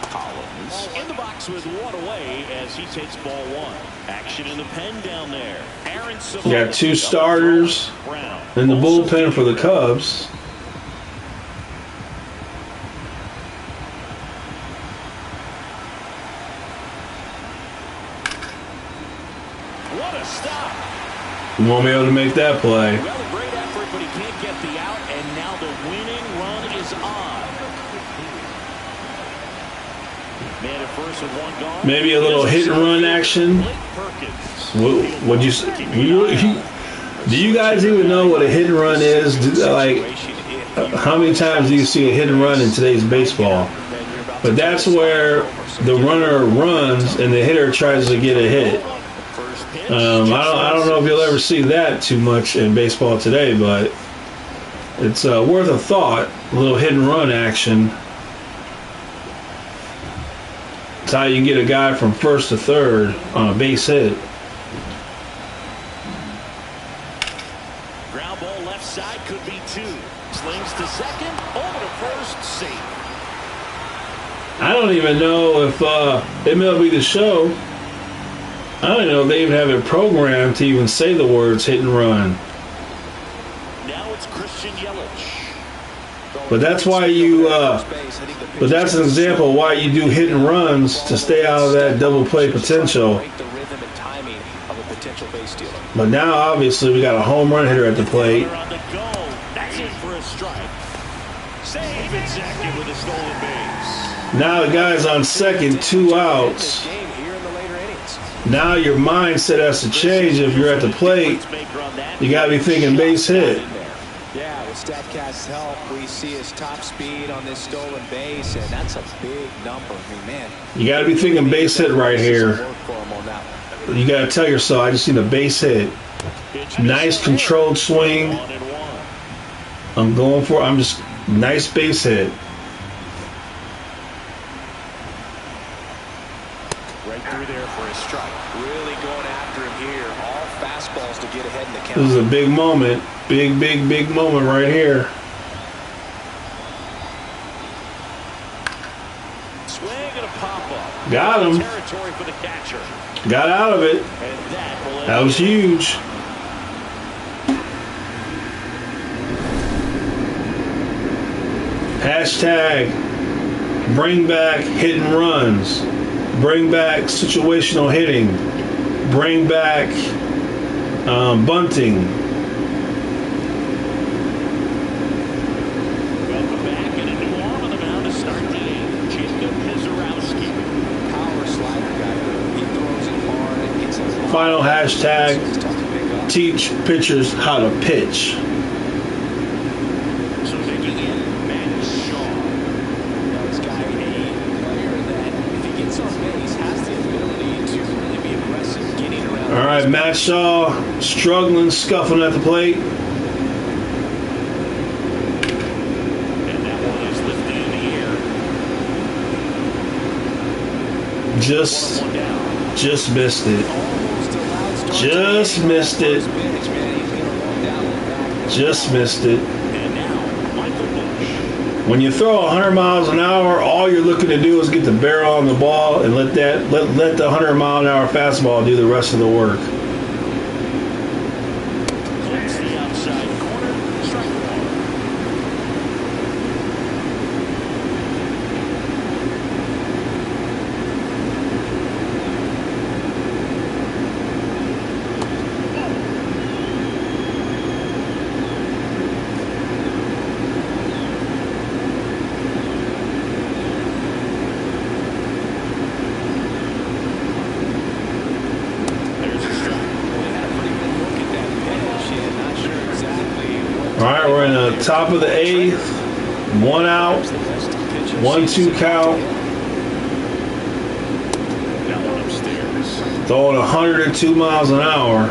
Collins in the box with one away as he takes ball 1. Action in the pen down there. You got 2 starters in the bullpen for the Cubs. What a stop. You won't be able to make that play. Well, a great effort, but he can't get the out, and now the winning run is on. Man at first with 1 gone. Maybe a little hit and run action. What'd you say? Do you guys even know what a hit and run is? How many times do you see a hit and run in today's baseball? But that's where the runner runs and the hitter tries to get a hit. I don't know if you'll ever see that too much in baseball today, but it's worth a thought. A little hit and run action. It's how you get a guy from first to third on a base hit. Ground ball left side could be 2. Slings to second, over to first, safe. I don't even know if MLB The Show, I don't know if they even have it programmed to even say the words hit and run. Now it's Christian Yelich. But that's why you, but that's an example of why you do hit and runs to stay out of that double play potential. But now obviously we got a home run hitter at the plate. That's in for a strike. Save exactly with a stolen base. Now the guy's on second, 2 outs. Now your mindset has to change. If you're at the plate, you got to be thinking base hit. Yeah, with StatCast's help, we see his top speed on this stolen base, and that's a big number. I mean, man, you got to be thinking base hit right here. You got to tell yourself, I just need a base hit. Nice controlled swing. I'm just nice base hit. Right through there for a strike. Really going after him here. All fastballs to get ahead in the count. This is a big moment. Big moment right here. Swing and a pop-up. Got him. Territory for the catcher. Got out of it. That was huge. Hashtag bring back hit and runs. Bring back situational hitting. Bring back bunting. Welcome back, and a new arm on the mound to start the 8th. Jacob Pizarowski. Power slider guy. He throws it hard and gets it. Final hashtag teach pitchers how to pitch. So taking in Matt Shaw. Now this guy, a player that if he gets on base has the ability to really be aggressive getting around. All right, Matt Shaw struggling, scuffling at the plate. And that one is lifted in the air. Just missed it. Just missed it. Just missed it. And now Michael Bush. When you throw 100 miles an hour, all you're looking to do is get the barrel on the ball and let the 100 mile an hour fastball do the rest of the work. That's the outside corner. Strike one. All right, we're in the top of the 8th. 1 out. 1-2 count. That one upstairs. Throwing 102 miles an hour.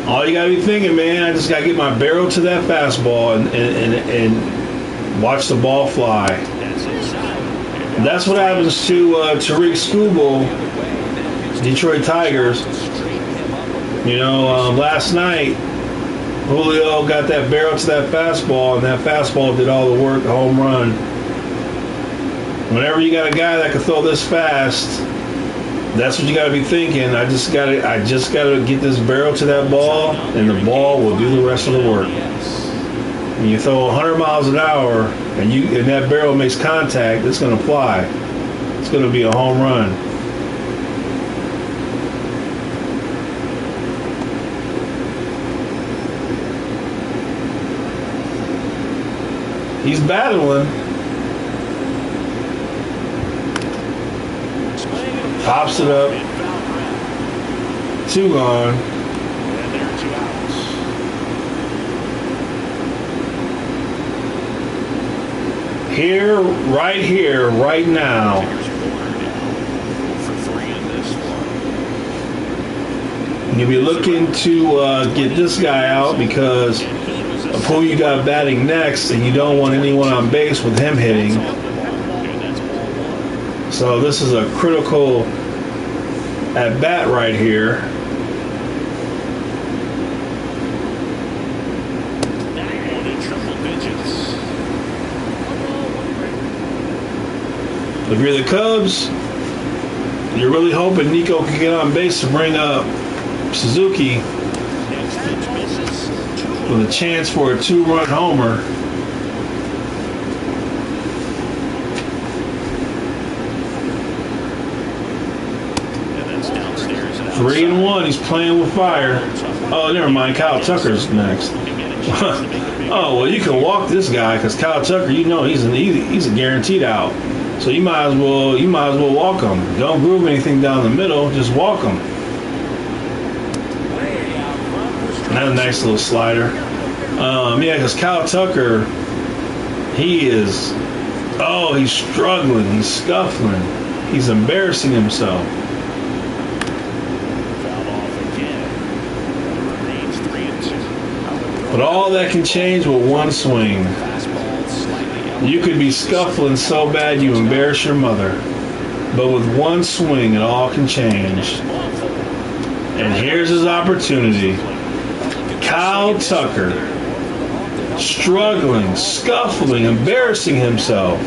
All you gotta be thinking, man, I just gotta get my barrel to that fastball and watch the ball fly. That's inside. That's what happens to Tariq Skubal, Detroit Tigers. You know, last night, Julio got that barrel to that fastball, and that fastball did all the work, home run. Whenever you got a guy that can throw this fast, that's what you got to be thinking. I just got to get this barrel to that ball, and the ball will do the rest of the work. When you throw 100 miles an hour, and that barrel makes contact, it's going to fly. It's going to be a home run. He's battling. Pops it up. 2 gone. And there are 2 outs. Here, right now. Here's Warner now for 3 in this one. You'll be looking to get this guy out because of who you got batting next, and you don't want anyone on base with him hitting. So this is a critical at bat right here. That one in triple digits. If you're the Cubs, you're really hoping Nico can get on base to bring up Suzuki Next pitch misses. with a chance for a 2-run homer. And that's downstairs. 3-1. He's playing with fire. Oh, never mind. Kyle Tucker's next. Oh, well, you can walk this guy because Kyle Tucker, you know, he's a guaranteed out. So you might as well walk him. Don't groove anything down the middle. Just walk him. That's a nice little slider. Yeah, because Kyle Tucker, he's struggling. He's scuffling. He's embarrassing himself. Fouled off again. Remains 3-2. But all that can change with one swing. You could be scuffling so bad you embarrass your mother. But with one swing, it all can change. And here's his opportunity. Kyle Tucker, struggling, scuffling, embarrassing himself.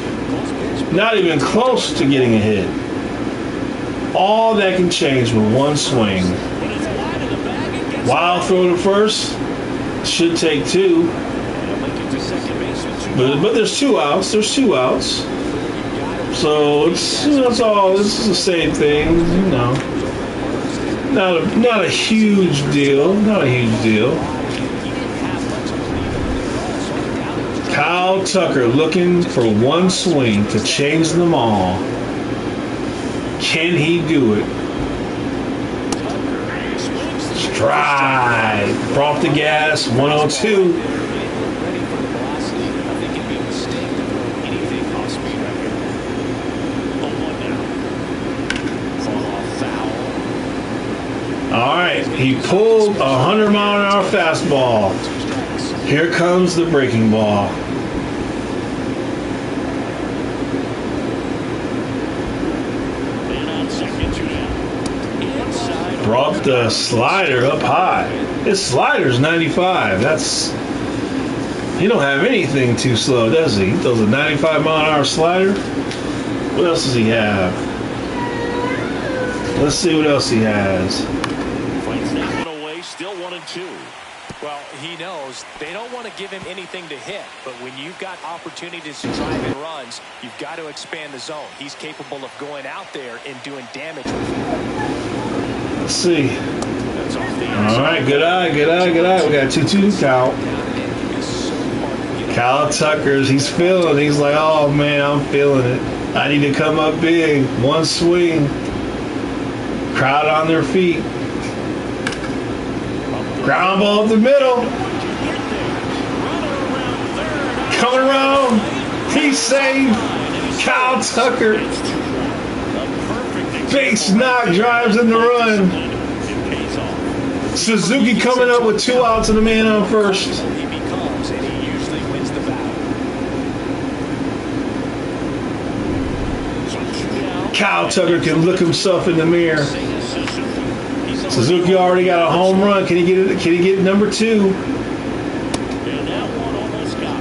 Not even close to getting a hit. All that can change with one swing. Wild throw to first. Should take 2. But there's 2 outs. There's 2 outs. So it's all. This is the same thing, you know. Not a huge deal. Not a huge deal. Kyle Tucker looking for one swing to change them all. Can he do it? Stride. Off the gas. 102. All right, he pulled a 100-mile-an-hour fastball. Here comes the breaking ball. Brought the slider up high. His slider's 95. He don't have anything too slow, does he? He throws a 95-mile-an-hour slider. What else does he have? Let's see what else he has. Fights that one away, still 1-2. Well, he knows they don't want to give him anything to hit, but when you've got opportunities to drive in runs, you've got to expand the zone. He's capable of going out there and doing damage with it. Let's see. That's off the All right, good eye, good eye, good eye. We got 2-2 count. Kyle Tucker's, he's feeling it. He's like, oh, man, I'm feeling it. I need to come up big. One swing. Crowd on their feet. Ground ball up the middle. Coming around. He's saved. Kyle Tucker. Base knock, drives in the run. Suzuki coming up with 2 outs and a man on first. He becomes, and he usually wins the battle. Kyle Tucker can look himself in the mirror. Suzuki already got a home run. Can he get it? Can he get number 2? And that one almost got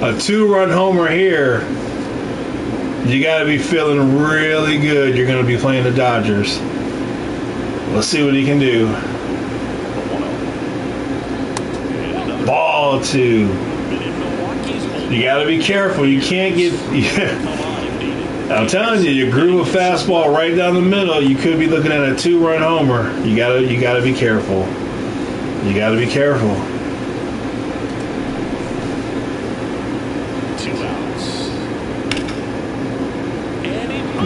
him. A 2-run homer here. You got to be feeling really good. You're going to be playing the Dodgers. Let's see what he can do. Ball 2. You got to be careful. You can't get. I'm telling you, you groove a fastball right down the middle. You could be looking at a 2-run homer. You gotta be careful. You gotta be careful. 2 outs.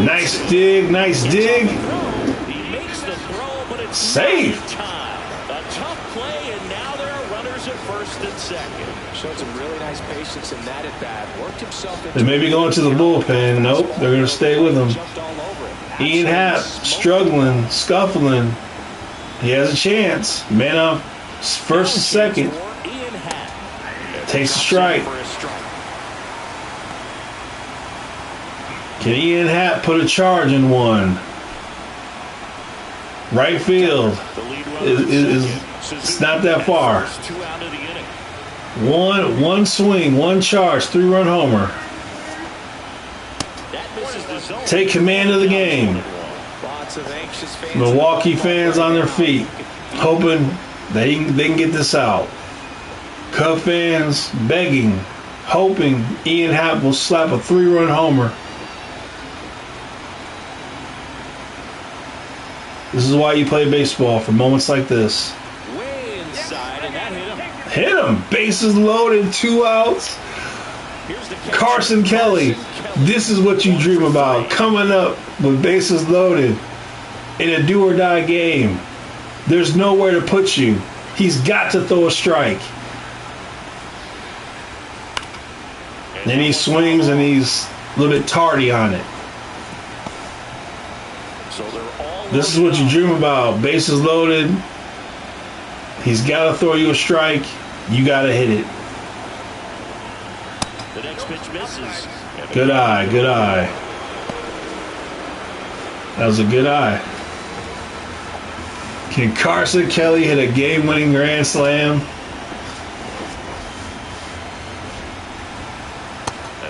Nice dig, nice dig. He makes the throw, but it's Safe. not time. A tough play, and now there are runners at first and second. Showed some really nice patience in that at bat. Worked himself into They may be going to the bullpen. Nope, they're going to stay with him. jumped all over it. Ian Happ struggling, scuffling. He has a chance. Man up, first and second. Ian Happ Takes a strike. for a strike. Can Ian Happ put a charge in one? Right field. The lead runner Is at second. it's not that far. First 2 out of the inning. One swing, one charge, 3-run homer. That misses the zone. Take command of the game. Lots of anxious fans. Milwaukee fans on their feet, hoping they can get this out. Cub fans begging, hoping Ian Happ will slap a 3-run homer. This is why you play baseball, for moments like this. Way inside, and that hit him. Hit him. Bases loaded, 2 outs. Here's the catch. Carson Kelly. This is what you dream about. Coming up with bases loaded in a do-or-die game. There's nowhere to put you. He's got to throw a strike. Then he swings and he's a little bit tardy on it. So they're all This is what you dream about. Bases loaded. He's got to throw you a strike. You got to hit it. The next pitch misses. Good eye, good eye. That was a good eye. Can Carson Kelly hit a game-winning grand slam?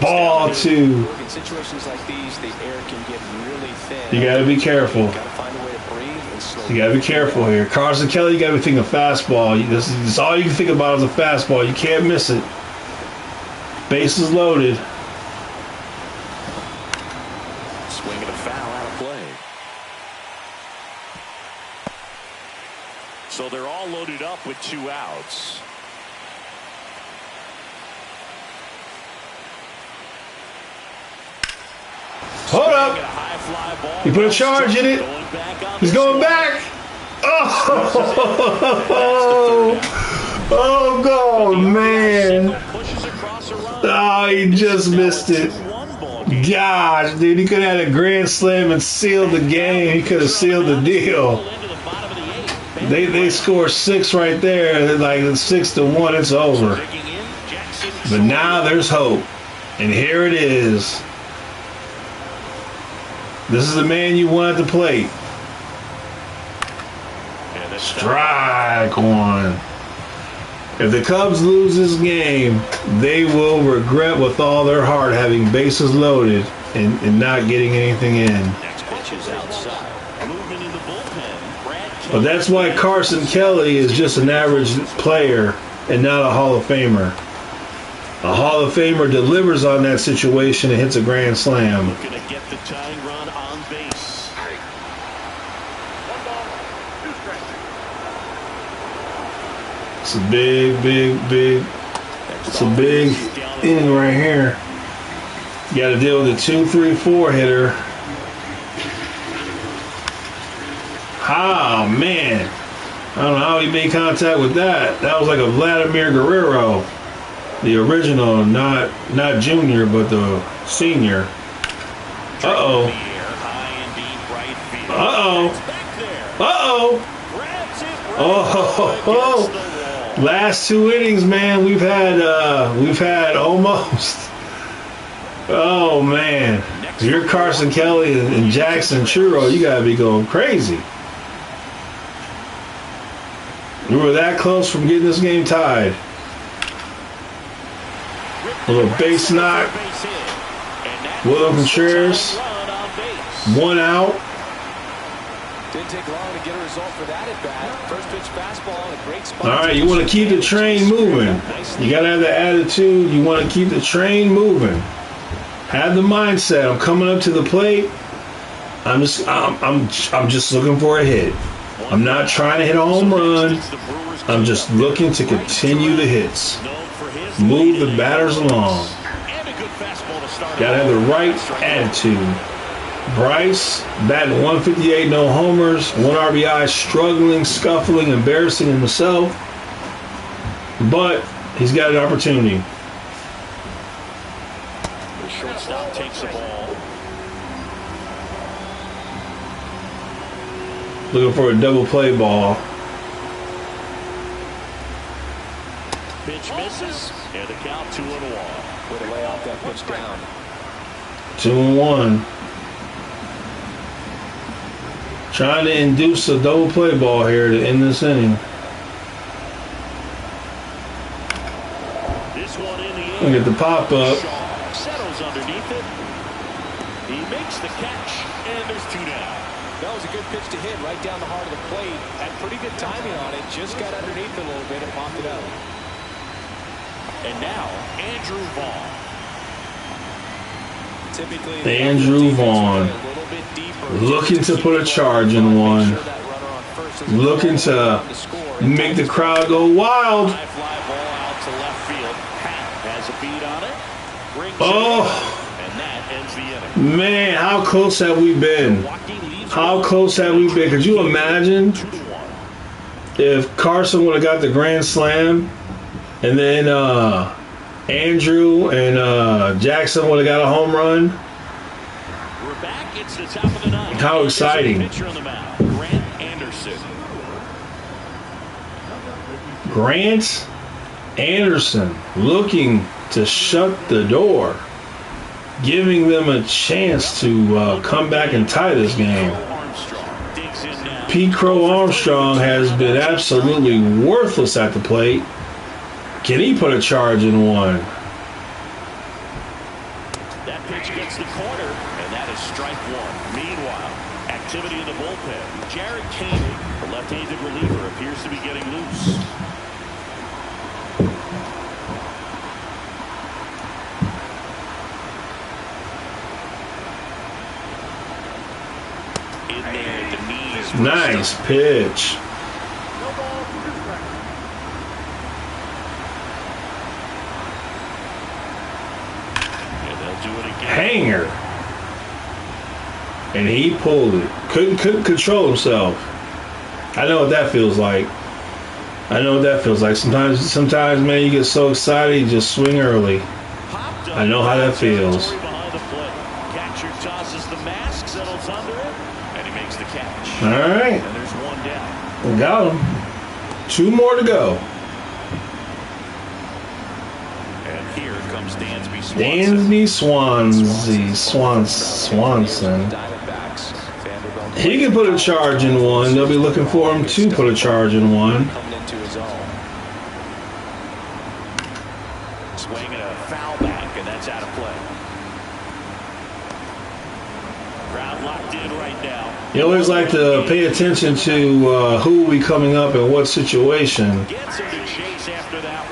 Ball 2. In situations like these, the air can get really thin. You got to be careful. Got to find a way to breathe and slow. You got to be careful here. Carson Kelly, you got to be thinking fastball. This is all you can think about is a fastball. You can't miss it. Bases loaded. Swinging a foul out of play. So they're all loaded up with 2 outs. Hold up. A high fly ball. He put a charge in it. Going back on He's this going one. back. Oh, oh, God, man. Pushes across a run. Oh, he just missed it. 2-1 ball game. Gosh, dude, he could have had a grand slam and sealed the game. He could have sealed the deal. Into the bottom of the 8th. They score 6 right there. Like 6-1, it's over. Digging in, Jackson. But now there's hope. And here it is. This is the man you want at the plate. Strike one. If the Cubs lose this game, they will regret with all their heart having bases loaded and not getting anything in. Next pitch is outside. Movement in the bullpen. But that's why Carson Kelly is just an average player and not a Hall of Famer. A Hall of Famer delivers on that situation and hits a grand slam. Looking to get the tying run on base. 1 ball, 2 strikes. It's a big. It's a big inning right here. You got to deal with the 2-3-4 hitter. Ah, man. I don't know how he made contact with that. That was like a Vladimir Guerrero. The original, not junior, but the senior. Uh-oh. Oh. Last 2 innings, man, we've had almost. Oh, man. If you're Carson Kelly and Jackson Churro, you got to be going crazy. We were that close from getting this game tied. A little base knock. William Contreras. 1 out. Didn't take long to get a result for that at bat. First pitch fastball and a great spot. All right, you want to keep the train moving. You got to have the attitude. You want to keep the train moving. Have the mindset. I'm coming up to the plate. I'm just looking for a hit. I'm not trying to hit a home run. I'm just looking to continue the hits. Move the batters along. Got to have the right attitude. Bryce batting 158, no homers, 1 RBI, struggling, scuffling, embarrassing himself. But he's got an opportunity. The shortstop takes the ball. Looking for a double play ball. Pitch misses, and the count 2-1. Way to lay off that pitch down. 2-1. Trying to induce a double play ball here to end this inning. This one in the air. Look at the pop up. Settles underneath it. He makes the catch, and there's 2 down. That was a good pitch to hit right down the heart of the plate. Had pretty good timing on it. Just got underneath it a little bit and popped it out. And now, Andrew Vaughn. Typically, Andrew Vaughn looking to put a charge in one. Looking to make the crowd go wild. High fly ball out to left field. Pat has a beat on it. Brings Oh, it in, and that ends the inning. man, how close have we been? How close have we been? Could you imagine 2-1. if Carson would have got the grand slam and then Andrew and Jackson would have got a home run? We're back. It's the top of the 9th. How exciting. Pitcher on the mound, Grant Anderson. Grant Anderson looking to shut the door, giving them a chance to come back and tie this game. Armstrong digs in now. Pete Crow Armstrong has been absolutely worthless at the plate. Can he put a charge in one? That pitch gets the corner, and that is strike 1. Meanwhile, activity in the bullpen. Jared Koenig, the left-handed reliever, appears to be getting loose. In there at the knees. Nice pitch. No ball, 2 strikes. And they'll do it again. Hanger. And he pulled it. Couldn't control himself. I know what that feels like. Sometimes, man, you get so excited, you just swing early. I know how that feels. Behind the plate. Catcher tosses the mask, settles under it, and he makes the catch. All right. And there's 1 down. We got him. 2 more to go. And here comes Dansby Swanson. Swanson. He can put a charge in one. They'll be looking for him to put a charge in one. Coming into his own. Swing and a foul back, and that's out of play. Crowd locked in right now. You always like to pay attention to who will be coming up in what situation. Gets him to chase after that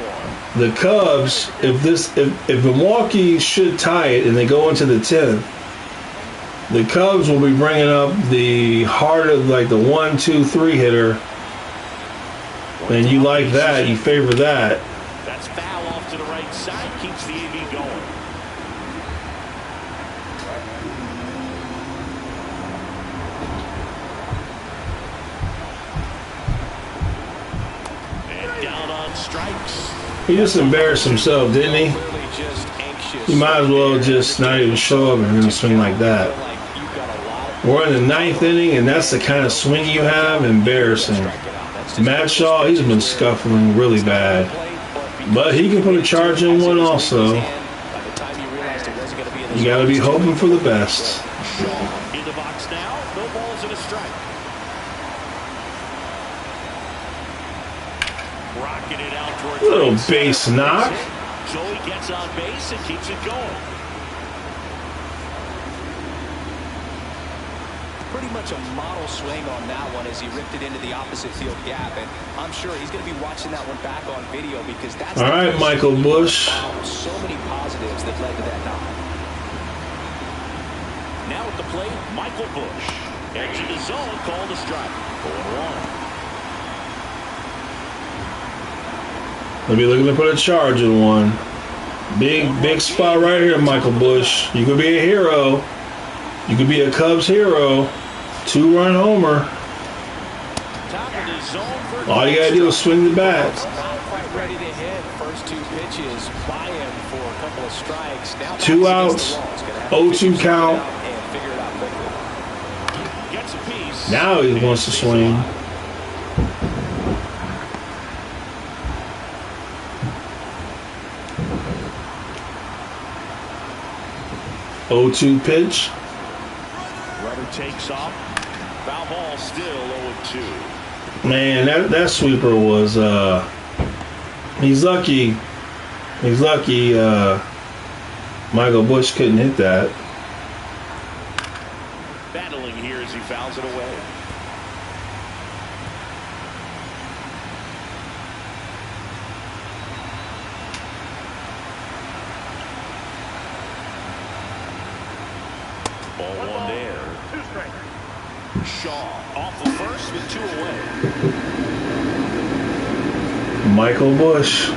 one. The Cubs, if Milwaukee should tie it and they go into the 10th, the Cubs will be bringing up the heart of like the 1, 2, 3 hitter. And you like that, you favor that. That's foul off to the right side, keeps the AB going. And down on strikes. He just embarrassed himself, didn't he? Clearly just anxious. He might as well just not even show up and really swing like that. Like you've got a lot of We're in the 9th inning, and that's the kind of swing you have. Embarrassing. Matt Shaw, he's been scuffling really bad. But he can put a charge in one also. You got to be hoping for the best. In the box now, no balls and a strike. Rocking it out towards Little right base center. knock. Joey gets on base and keeps it going. pretty much a model swing on that one as he ripped it into the opposite field gap, and I'm sure he's going to be watching that one back on video because that's all right, Michael Bush. So many positives that led to that knock. Now at the plate, Michael Bush. Edge of the zone, called a strike. 4-1. They'll be looking to put a charge in one. Big spot right here, Michael Bush. You could be a hero. You could be a Cubs hero. 2-run homer. All you gotta do is swing the bat. Not quite ready to hit. First two pitches by him for a couple of strikes. Now 2 outs. 0-2 count. And figure it out quickly. Gets a piece. Now he wants to swing. Oh, 2 pitch. Runner takes off. Foul ball still 0-2. Man, that sweeper was he's lucky. He's lucky Michael Bush couldn't hit that. Battling here as he fouls it away. Ball one there. 2 strikes. Shaw off the first with 2 away. Michael Bush.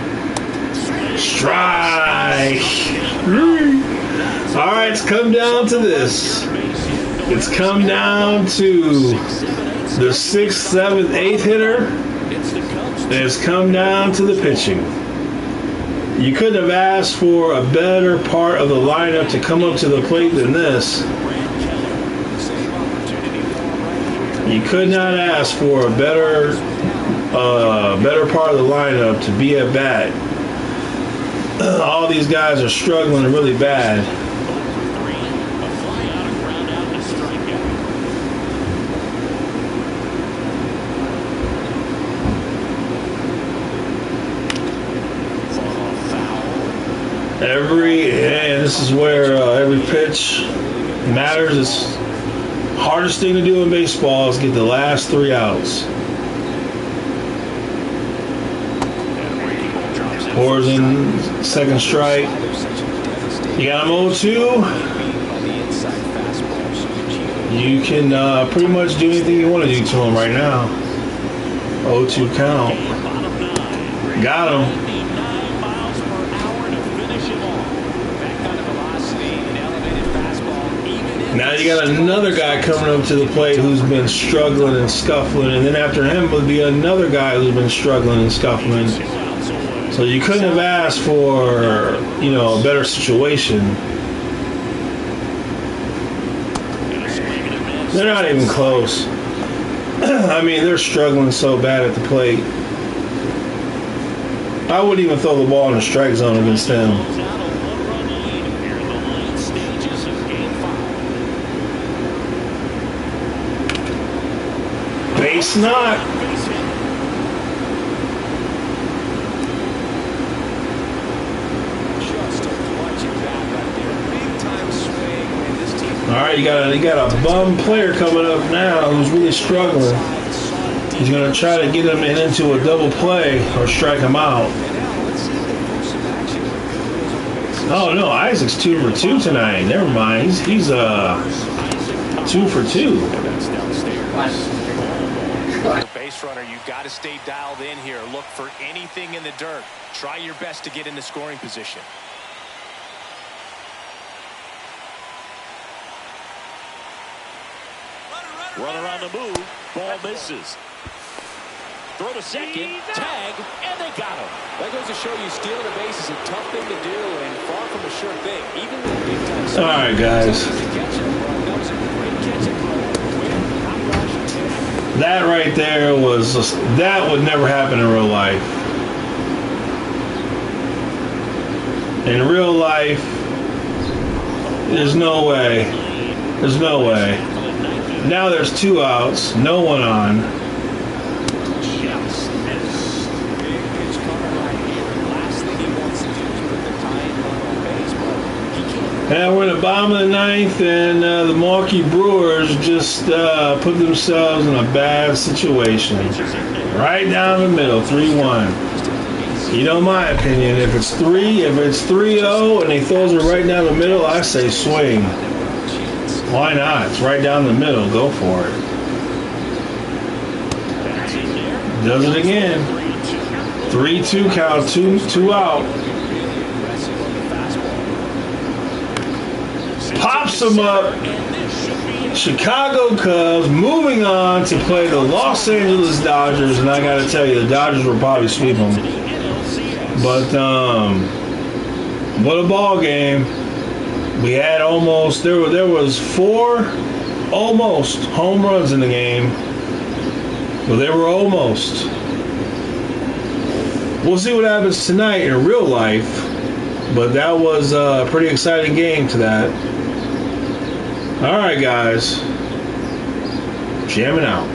Strike. All right, it's come down to this. It's come down to the 6th, 7th, 8th hitter. And it's come down to the pitching. You couldn't have asked for a better part of the lineup to come up to the plate than this. You could not ask for a better part of the lineup to be at bat. All these guys are struggling really bad. And this is where every pitch matters. It's hardest thing to do in baseball is get the last 3 outs. Pours in, second strike. You got him 0-2. You can pretty much do anything you want to do to him right now. 0-2 count. Got him. Now you got another guy coming up to the plate who's been struggling and scuffling, and then after him would be another guy who's been struggling and scuffling. So you couldn't have asked for, a better situation. They're not even close. I mean, they're struggling so bad at the plate. I wouldn't even throw the ball in the strike zone against them. Nice knock. All right, you got a bum player coming up now who's really struggling. He's going to try to get him into a double play or strike him out. Oh no, Isaac's 2 for 2 tonight. Never mind. He's 2 for 2. Base runner, you've got to stay dialed in here. Look for anything in the dirt. Try your best to get into scoring position. Runner on the move. Ball misses. Throw to second. Tag. And they got him. That goes to show you stealing a base is a tough thing to do and far from a sure thing. Even with big time. All right, guys. That right there was just, that would never happen in real life. In real life, there's no way. There's no way. Now there's 2 outs, no one on. And we're in the bottom of the 9th, and the Milwaukee Brewers just put themselves in a bad situation. Right down the middle, 3-1. You know my opinion. If it's 3-0 and he throws it right down the middle, I say swing. Why not? It's right down the middle. Go for it. Does it again. 3-2 count, 2 out. Pops him up. Chicago Cubs moving on to play the Los Angeles Dodgers, and I got to tell you, the Dodgers will probably sweep them. But what a ball game! We had almost there was 4 almost home runs in the game, but they were almost. We'll see what happens tonight in real life, but that was a pretty exciting game to that. All right, guys. Jamming out.